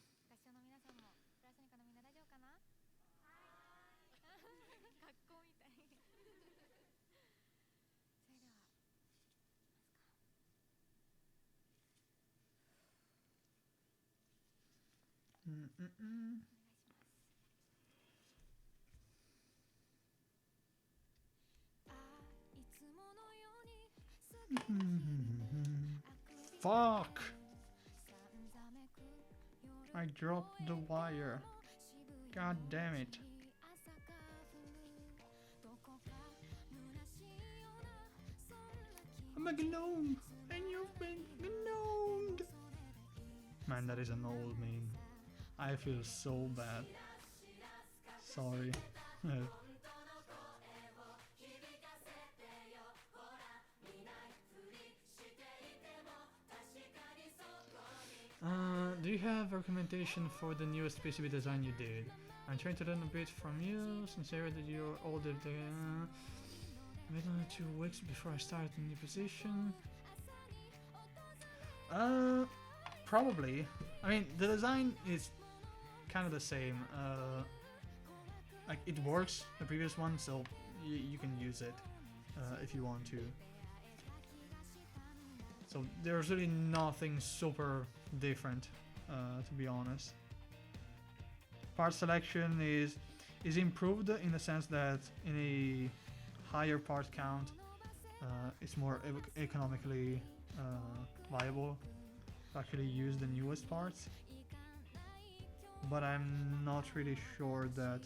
Speaker 1: Fuck! I dropped the wire. God damn it. I'm a gnome, and you've been gnomed. Man, that is an old meme. I feel so bad. Sorry. Do you have a recommendation for the newest PCB design you did? I'm trying to learn a bit from you, since I read that you're older than wait only 2 weeks before I start a new position. Probably. I mean, the design is kind of the same. Like it works, the previous one, so you can use it if you want to. So there's really nothing super different, to be honest. Part selection is improved in the sense that in a higher part count, it's more economically viable to actually use the newest parts. But I'm not really sure that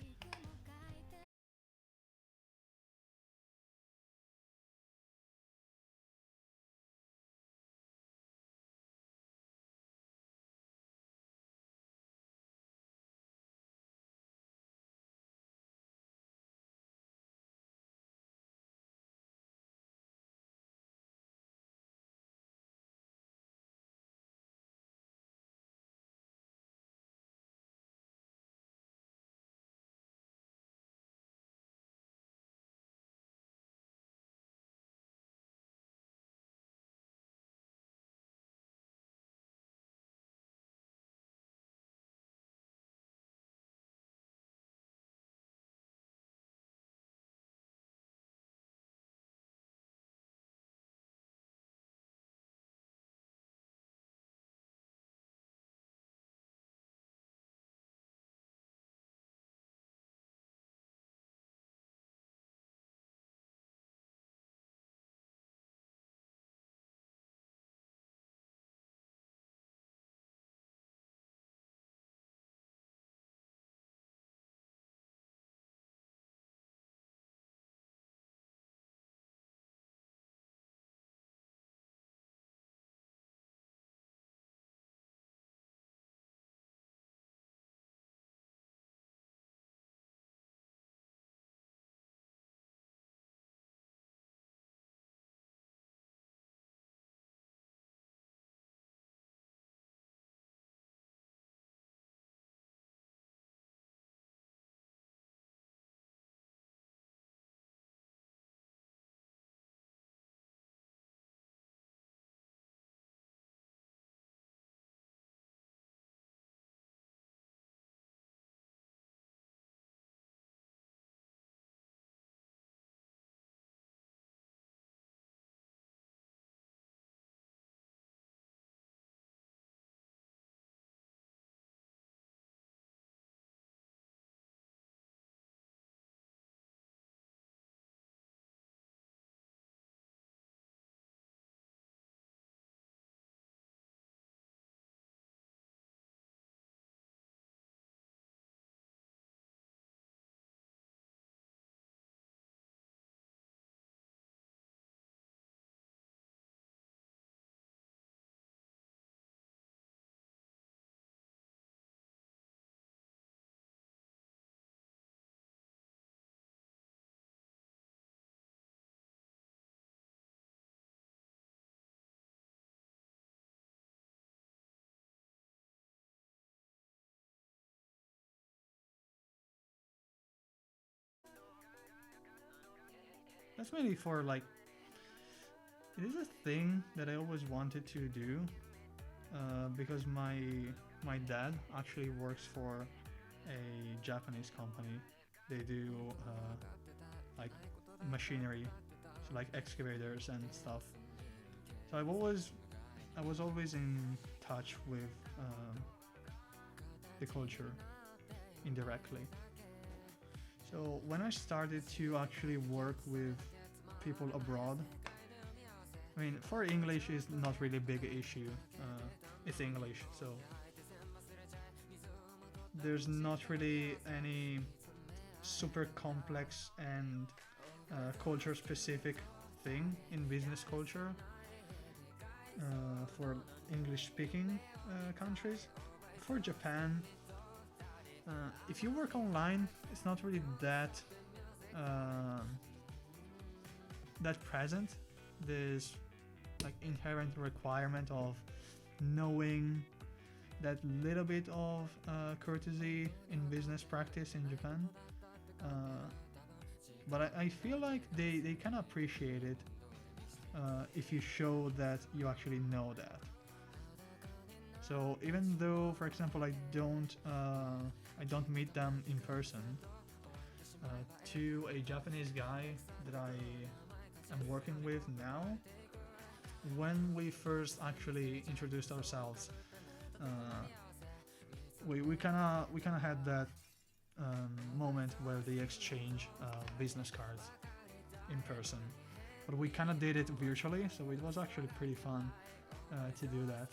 Speaker 1: that's mainly for like, it is a thing that I always wanted to do, because my dad actually works for a Japanese company. They do like machinery, so like excavators and stuff. So I was always in touch with the culture indirectly. So when I started to actually work with people abroad, I mean, for English is not really a big issue. It's English, so there's not really any super complex and culture specific thing in business culture for English speaking countries. For Japan, if you work online, it's not really that present. There's like inherent requirement of knowing that little bit of courtesy in business practice in Japan. But I feel like they kind of appreciate it if you show that you actually know that. So even though, for example, I don't meet them in person, to a Japanese guy that I am working with now, when we first actually introduced ourselves, we kind of had that moment where they exchange business cards in person, but we kind of did it virtually, so it was actually pretty fun to do that.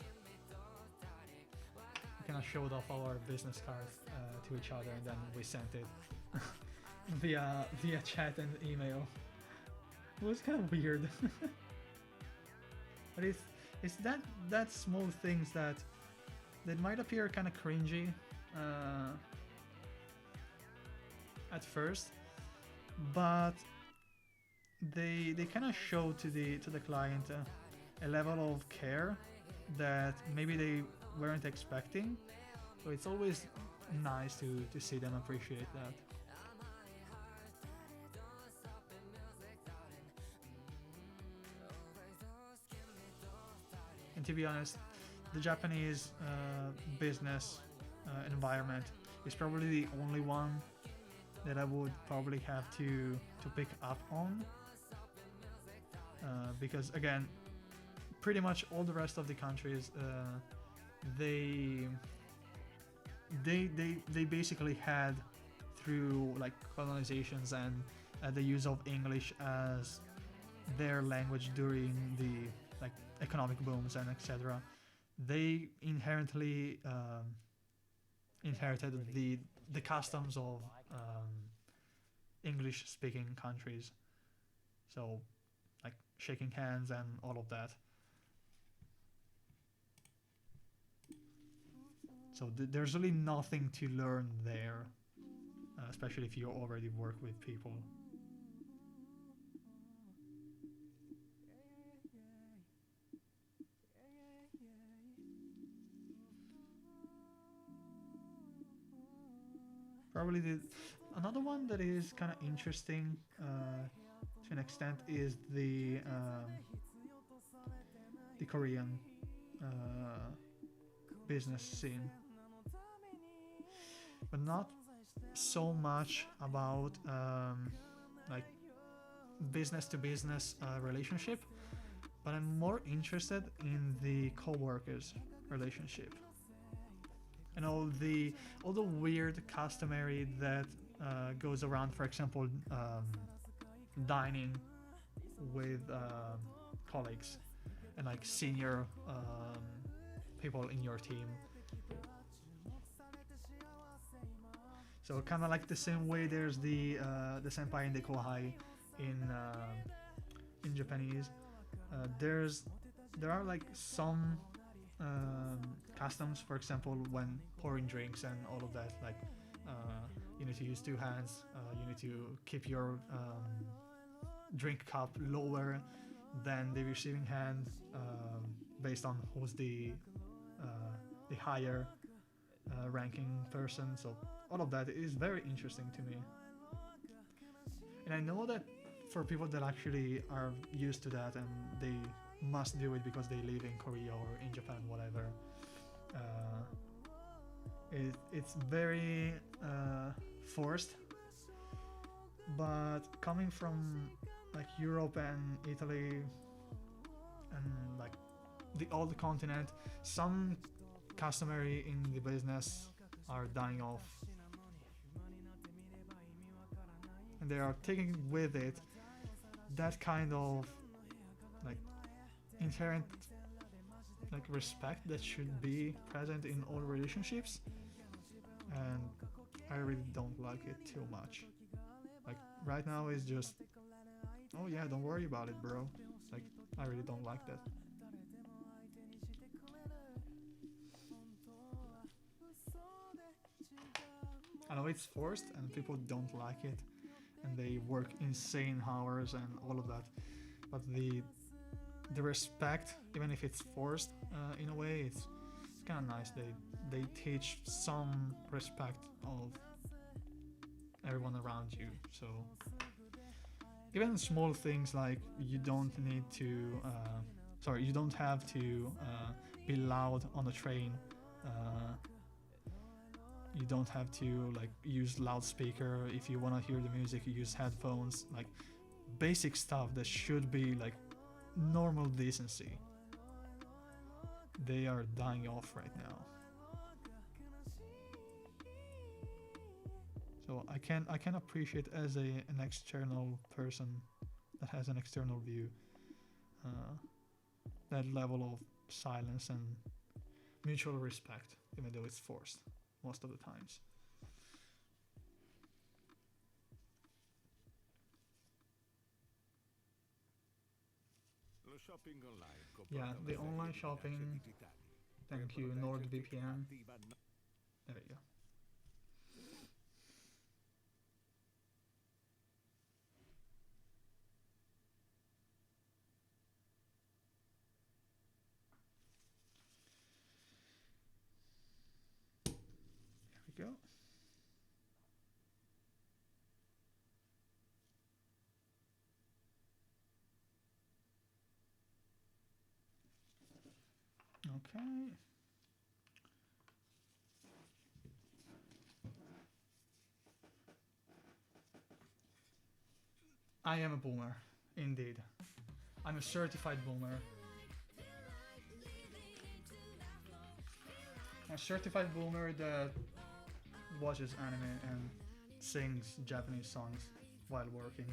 Speaker 1: We kind of showed off our business cards to each other, and then we sent it via chat and email. It was kind of weird. But it's that small things that might appear kind of cringy at first, but they kind of show to the client a level of care that maybe they weren't expecting. So it's always nice to see them appreciate that. And to be honest, the Japanese business environment is probably the only one that I would probably have to pick up on, because again, pretty much all the rest of the countries, they basically had, through like colonizations and the use of English as their language during the like economic booms and etc. They inherently inherited the customs of English speaking countries, so like shaking hands and all of that. So there's really nothing to learn there, especially if you already work with people. Probably another one that is kind of interesting to an extent is the Korean business scene, but not so much about like business to business relationship, but I'm more interested in the co-workers relationship and all the weird customary that goes around. For example, dining with colleagues and like senior people in your team. So kind of like the same way there's the senpai and the kohai in Japanese. There are like some customs, for example, when pouring drinks and all of that, like you need to use two hands, you need to keep your drink cup lower than the receiving hand, based on who's the higher ranking person. So all of that is very interesting to me, and I know that for people that actually are used to that and they must do it because they live in Korea or in Japan, whatever. It's very forced, but coming from like Europe and Italy and like the old continent, some customary in the business are dying off, and they are taking with it that kind of like inherent like respect that should be present in all relationships, and I really don't like it too much. Like right now is just, oh yeah, don't worry about it, bro. Like I really don't like that. I know it's forced and people don't like it and they work insane hours and all of that, but the respect, even if it's forced in a way, it's kind of nice. They teach some respect of everyone around you. So even small things like you don't need to, you don't have to be loud on the train. You don't have to like use loudspeaker. If you want to hear the music, you use headphones. Like basic stuff that should be like normal decency. They are dying off right now. So I can appreciate as an external person that has an external view, that level of silence and mutual respect, even though it's forced most of the times. Yeah, the online shopping. Thank you, NordVPN. There you go. There we go. Okay. I am a boomer, indeed. I'm a certified boomer. A certified boomer that watches anime and sings Japanese songs while working.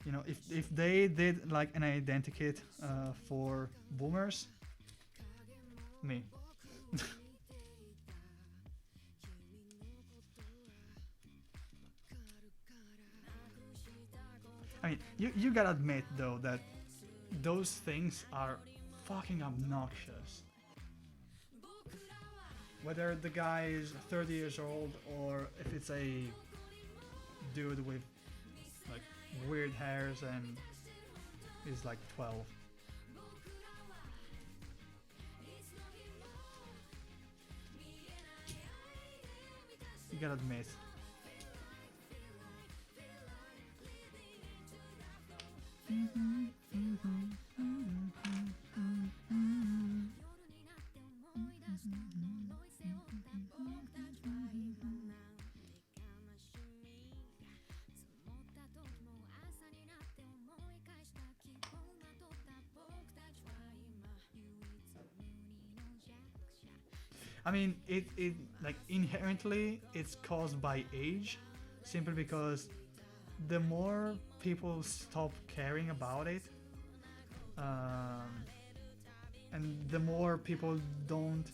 Speaker 1: You know, if they did like an identikit for boomers, me. I mean, you gotta admit though that those things are fucking obnoxious. Whether the guy is 30 years old or if it's a dude with like weird hairs and is like 12. You gotta admit. I mean, it like inherently it's caused by age, simply because the more people stop caring about it, um, and the more people don't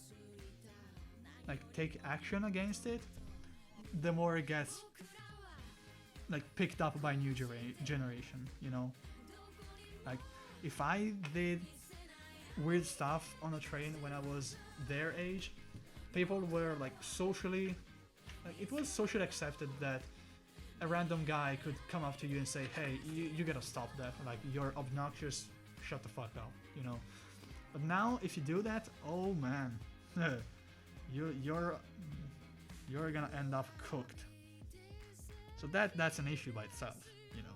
Speaker 1: like take action against it, the more it gets like picked up by new generation. You know, like if I did weird stuff on a train when I was their age, people were like socially, like it was socially accepted that a random guy could come up to you and say, hey, you gotta stop that, like you're obnoxious, shut the fuck up, you know. But now if you do that, oh man, you're gonna end up cooked. So that's an issue by itself, you know.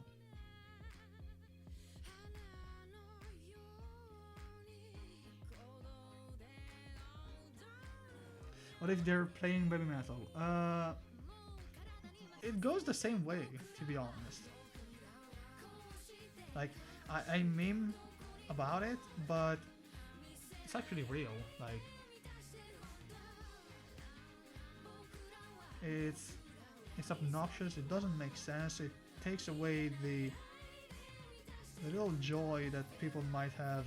Speaker 1: What if they're playing baby metal? It goes the same way, to be honest. Like, I meme about it, but it's actually real. Like, it's obnoxious. It doesn't make sense. It takes away the little joy that people might have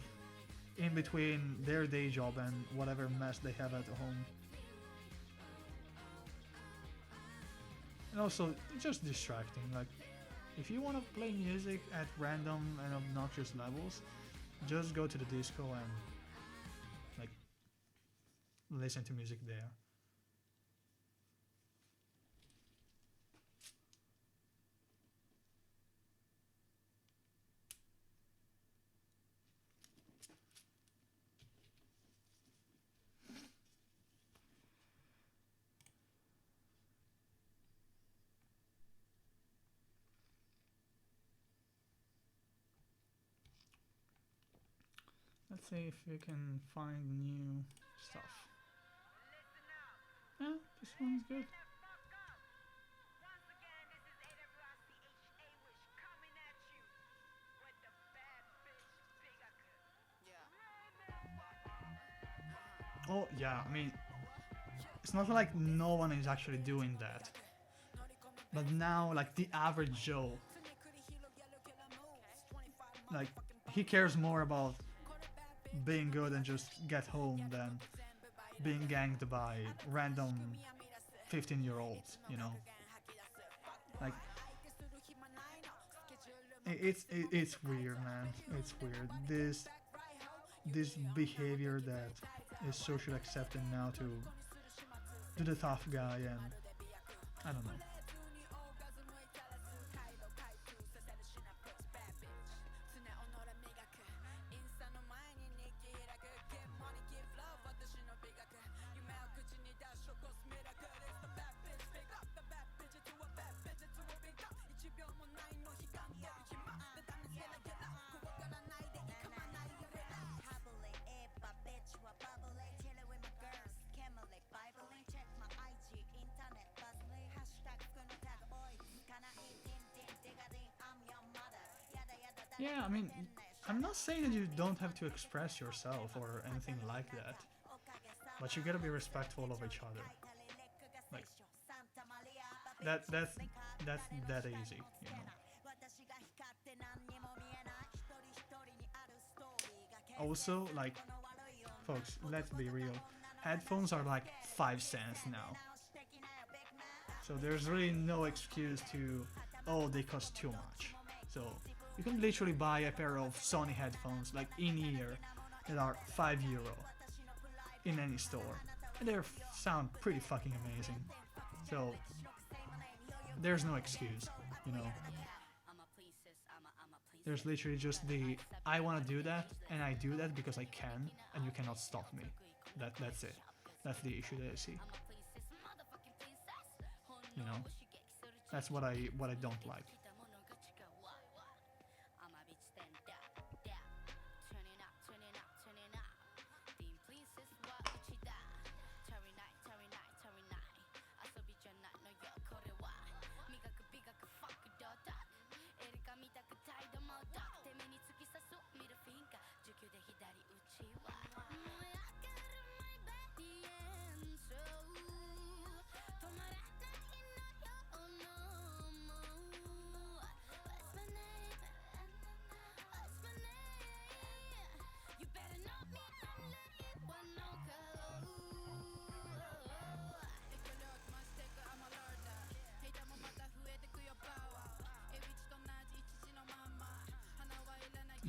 Speaker 1: in between their day job and whatever mess they have at home. And also, it's just distracting. Like, if you want to play music at random and obnoxious levels, just go to the disco and like listen to music there. Let's see if we can find new stuff. Yeah, this one's good. Oh yeah, I mean, it's not like no one is actually doing that. But now, like the average Joe, like he cares more about being good and just get home than being ganged by random 15-year-olds, you know? Like, it's weird, man. It's weird. This behavior that is socially accepted now to do the tough guy, and I don't know. Yeah, I mean, I'm not saying that you don't have to express yourself or anything like that, but you gotta be respectful of each other. Like that's that easy, you know. Also, like, folks, let's be real. Headphones are like 5 cents now, so there's really no excuse to, oh, they cost too much. So you can literally buy a pair of Sony headphones like in ear that are €5 in any store, and they sound pretty fucking amazing. So there's no excuse, you know. There's literally just the I want to do that and I do that because I can, and you cannot stop me. That's it. That's the issue that I see. You know, that's what I don't like.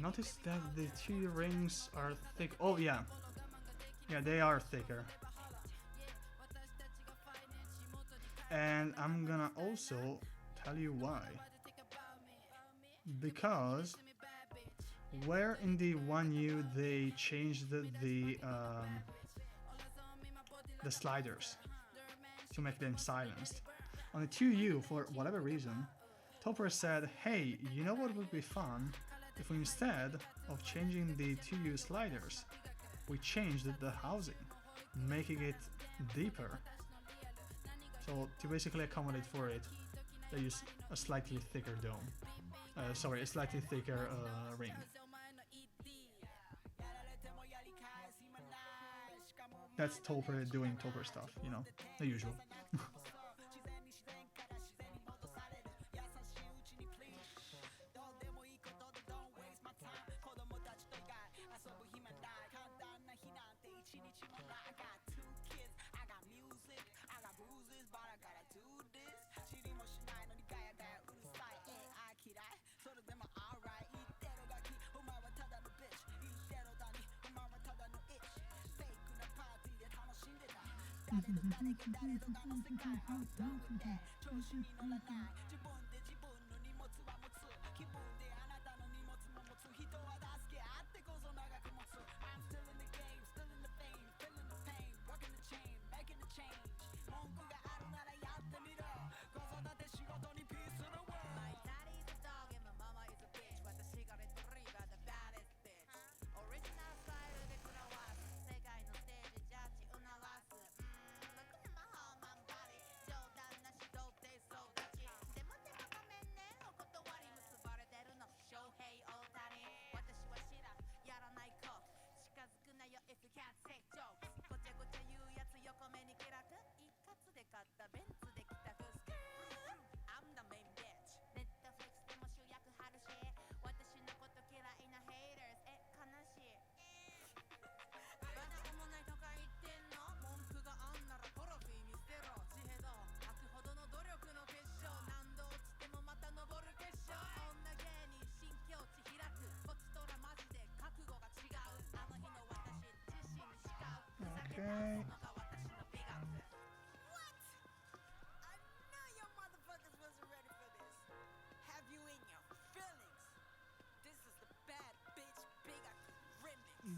Speaker 1: Notice that the two rings are thick. Oh yeah, yeah, they are thicker. And I'm gonna also tell you why. Because where in the One U they changed the sliders to make them silenced. On the 2U, for whatever reason, Topper said, hey, you know what would be fun? If we instead of changing the 2U sliders, we changed the housing, making it deeper. So to basically accommodate for it, they use a slightly thicker dome. Sorry, a slightly thicker ring. That's Topper doing Topper stuff, you know, the usual. Okay.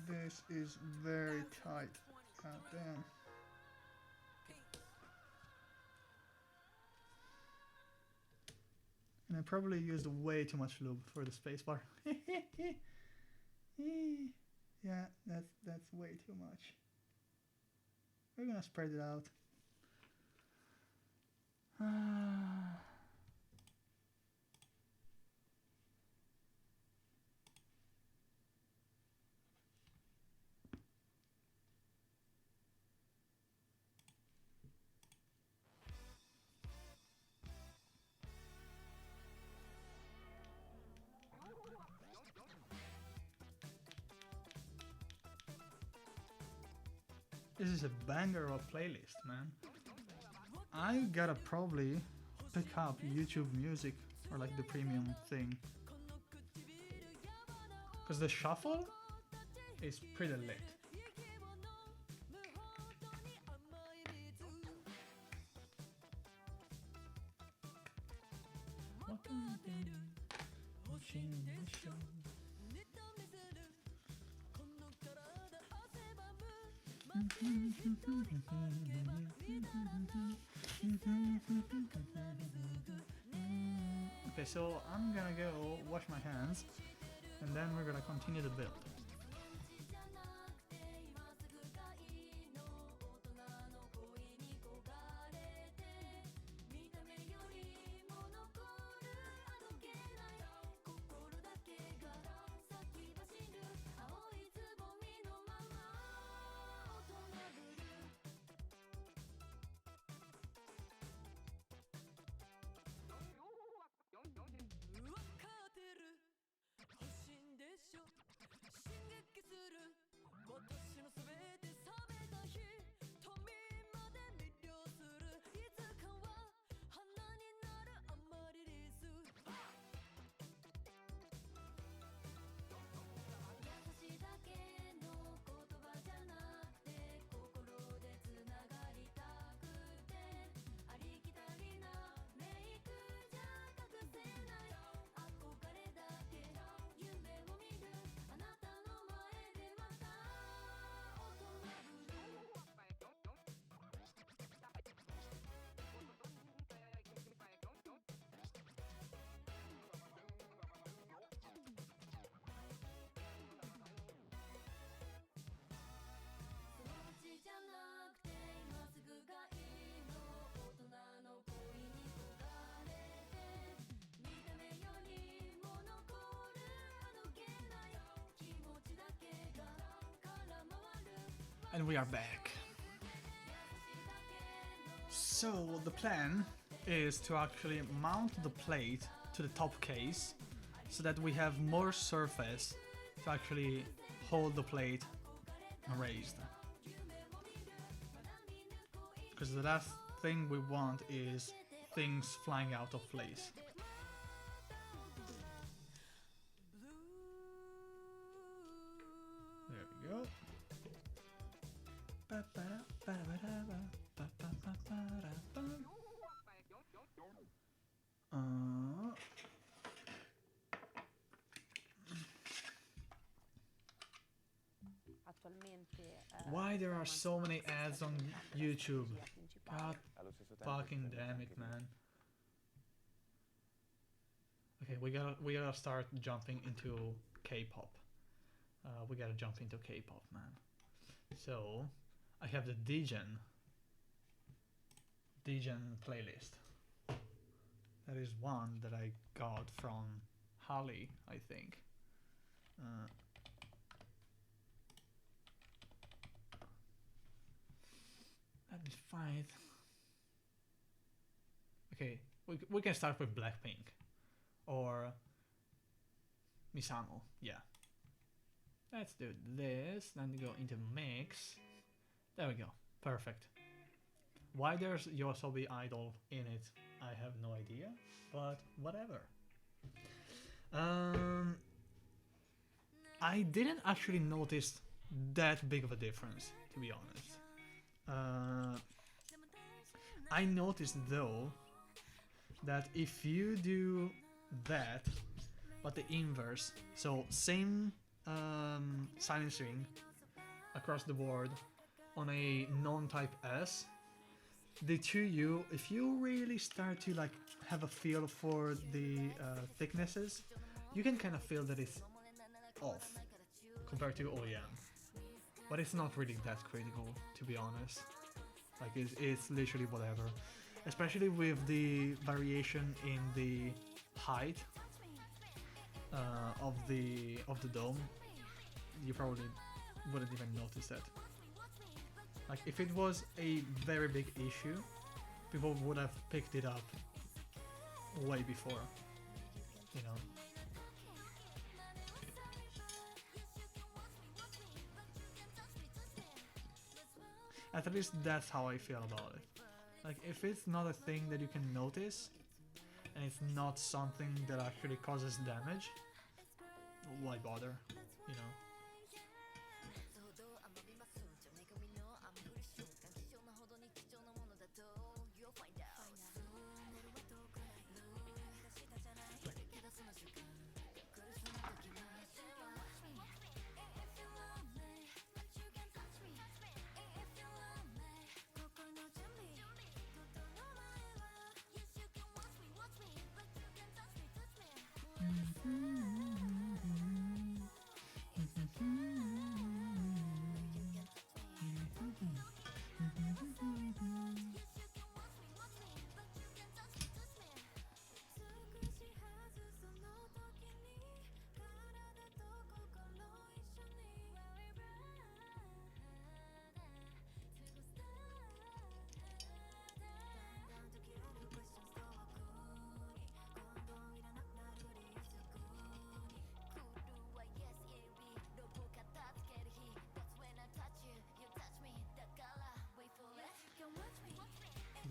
Speaker 1: This is very tight. God damn. And I probably used way too much lube for the spacebar. Yeah, that's way too much. We're gonna spread it out. This is a banger of a playlist, man. I gotta probably pick up YouTube Music or like the premium thing. Because the shuffle is pretty lit. Okay, so I'm gonna go wash my hands and then we're gonna continue the build. And we are back. So the plan is to actually mount the plate to the top case so that we have more surface to actually hold the plate raised. Because the last thing we want is things flying out of place. There we go. Why there are so many ads on YouTube? God fucking damn it, man. Okay, we gotta start jumping into K-pop. We gotta jump into K-pop, man. So I have the Degen playlist. That is one that I got from Holly, I think. Let me find. Okay, we can start with Blackpink or Misamo. Yeah. Let's do this. Then go into mix. There we go. Perfect. Why there's Yoasobi Idol in it, I have no idea, but whatever. I didn't actually notice that big of a difference, to be honest. I noticed though that if you do that, but the inverse, so same silencing across the board on a non-type S, the 2U, if you really start to like have a feel for the thicknesses, you can kind of feel that it's off compared to OEM. But it's not really that critical, to be honest. Like it's literally whatever. Especially with the variation in the height of the dome, you probably wouldn't even notice that. Like if it was a very big issue, people would have picked it up way before, you know. At least that's how I feel about it. Like if it's not a thing that you can notice, and it's not something that actually causes damage, why bother, you know?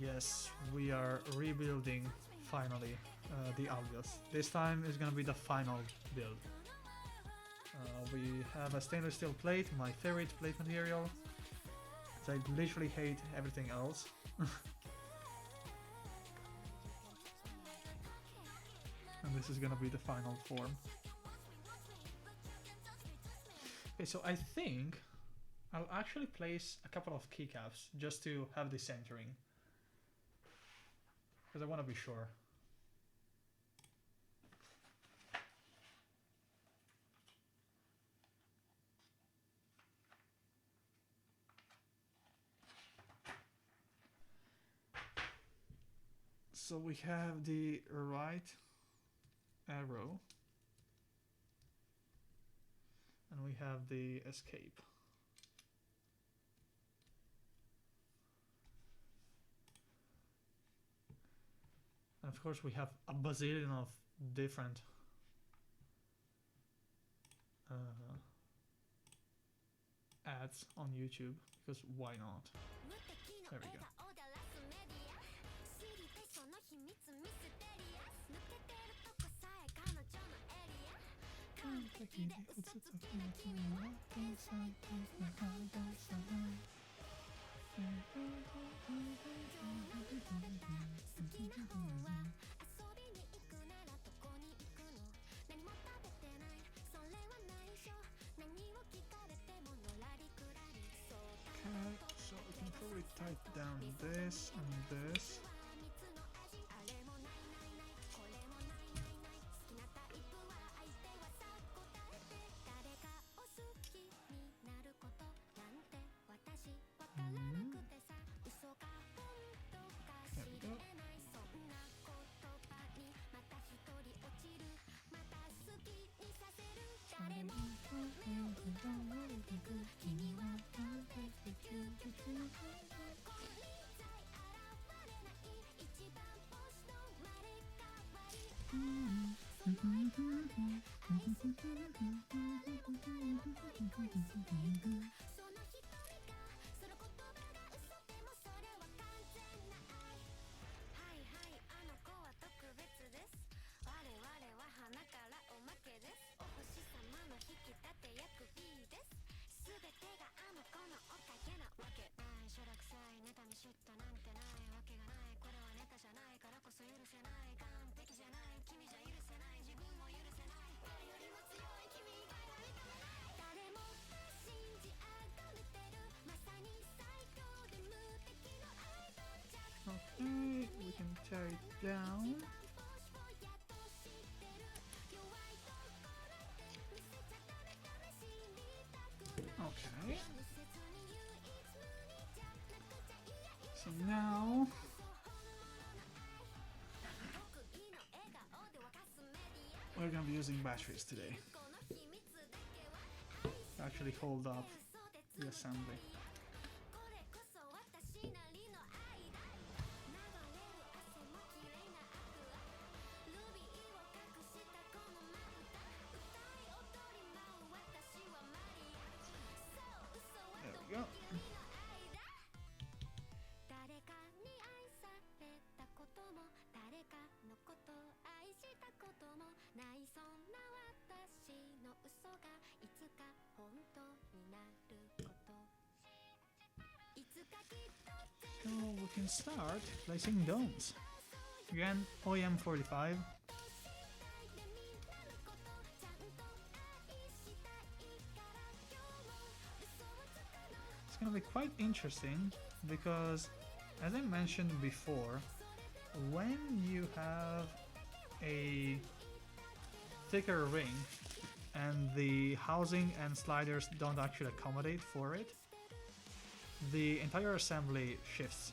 Speaker 1: Yes, we are rebuilding finally the Alveus. This time is gonna be the final build. We have a stainless steel plate, my favorite plate material. I literally hate everything else. And this is gonna be the final form. Okay, so I think I'll actually place a couple of keycaps just to have the centering. Because I want to be sure. So we have the right arrow. And we have the escape. And of course we have a bazillion of different ads on YouTube, because why not? There we go. So we can probably type down this and this. There we go. Okay, we can tear it down. Okay. So now we're gonna be using batteries today to actually hold up the assembly. There we go. So we can start placing domes. Again, OEM 45. It's gonna be quite interesting because, as I mentioned before, when you have a thicker ring and the housing and sliders don't actually accommodate for it, the entire assembly shifts.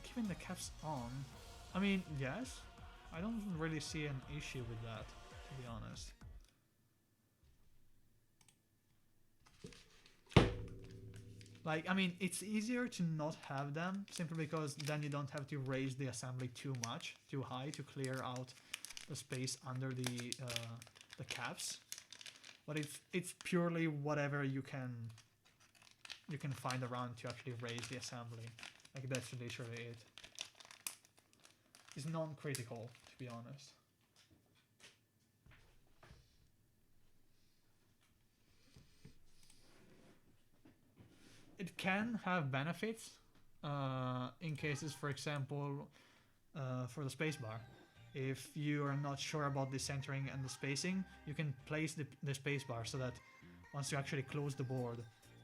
Speaker 1: Keeping the caps on, I mean, yes, I don't really see an issue with that, to be honest. Like, I mean, it's easier to not have them, simply because then you don't have to raise the assembly too much, too high, to clear out the space under the caps. But it's purely whatever you can find around to actually raise the assembly. Like, that's literally it. It's non-critical, to be honest. It can have benefits in cases, for example, for the spacebar. If you are not sure about the centering and the spacing, you can place the spacebar so that once you actually close the board,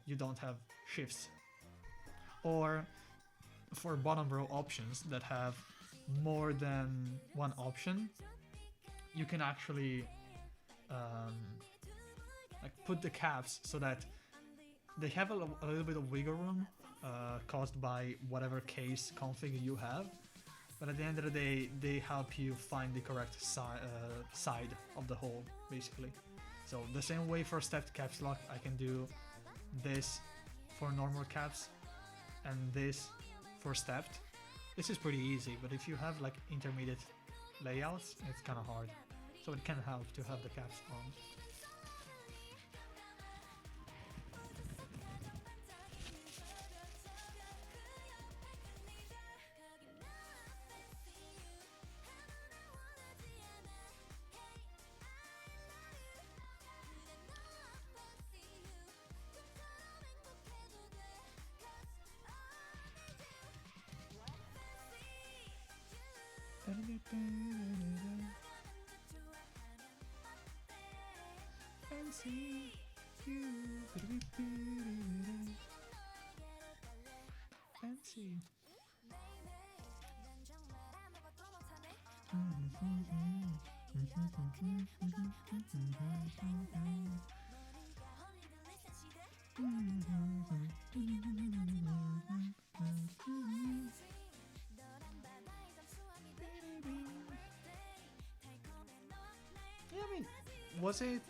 Speaker 1: you don't have shifts. Or for bottom row options that have more than one option, you can actually like put the caps so that they have a little bit of wiggle room caused by whatever case config you have, but at the end of the day, they help you find the correct side of the hole, basically. So the same way for stepped caps lock, I can do this for normal caps and this for stepped, this is pretty easy, but if you have like intermediate layouts, it's kind of hard. So it can help to have the caps on. Fancy you. Fancy. Yeah, I mean, was it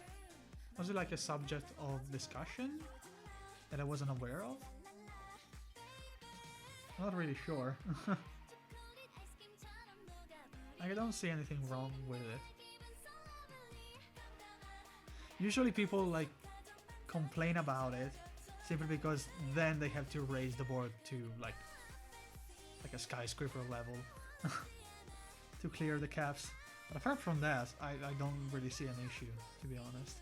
Speaker 1: like a subject of discussion that I wasn't aware of? Not really sure. I don't see anything wrong with it. Usually people like complain about it simply because then they have to raise the board to like a skyscraper level to clear the caps. But apart from that, I don't really see an issue, to be honest.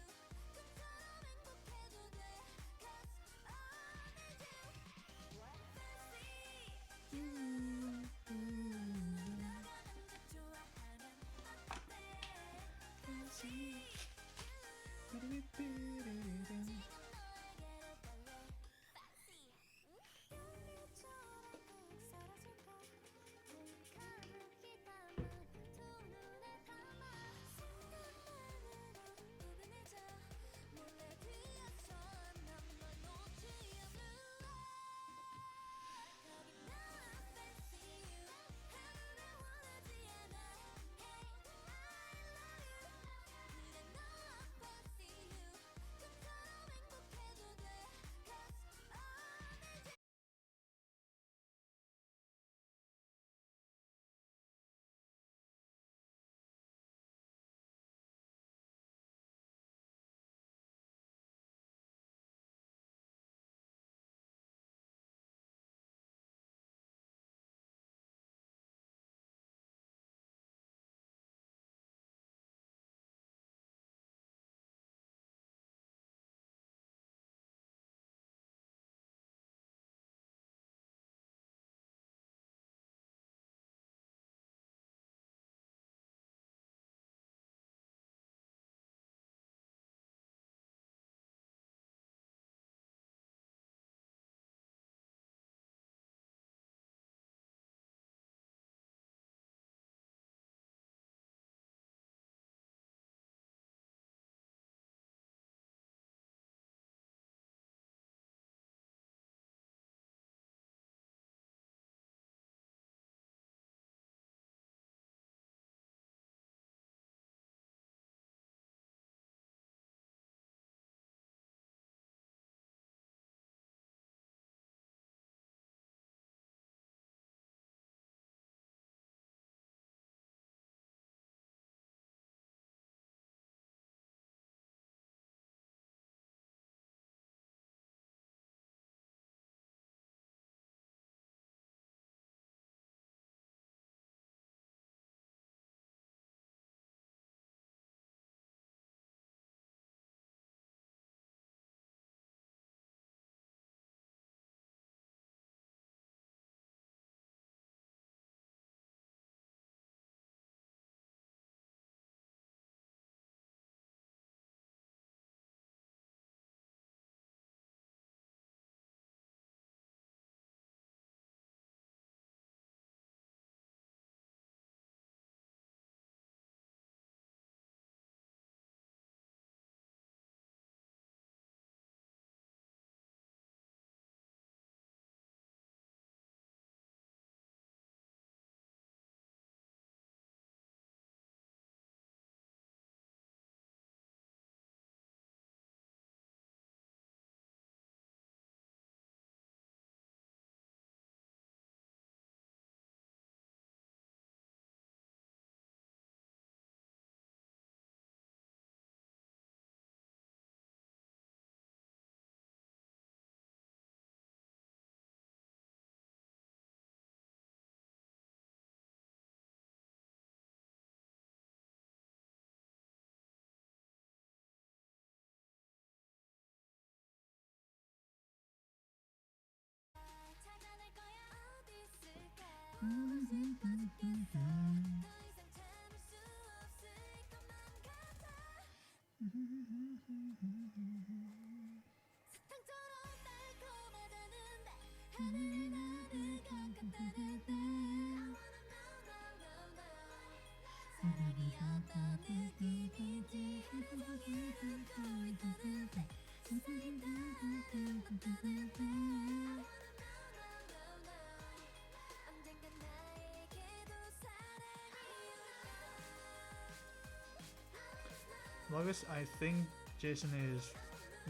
Speaker 1: August, I think Jason is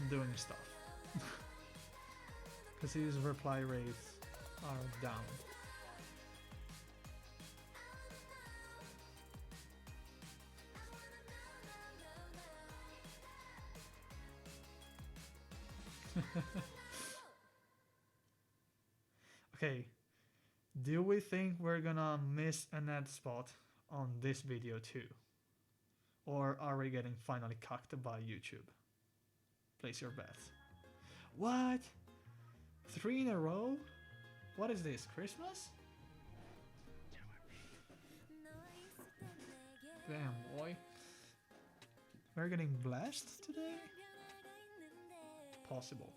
Speaker 1: doing stuff. Because his reply rates are down. Okay, do we think we're gonna miss an ad spot on this video too? Or are we getting finally cucked by YouTube? Place your bets. What? 3 in a row? What is this, Christmas? Damn, boy. We're getting blessed today? Possible.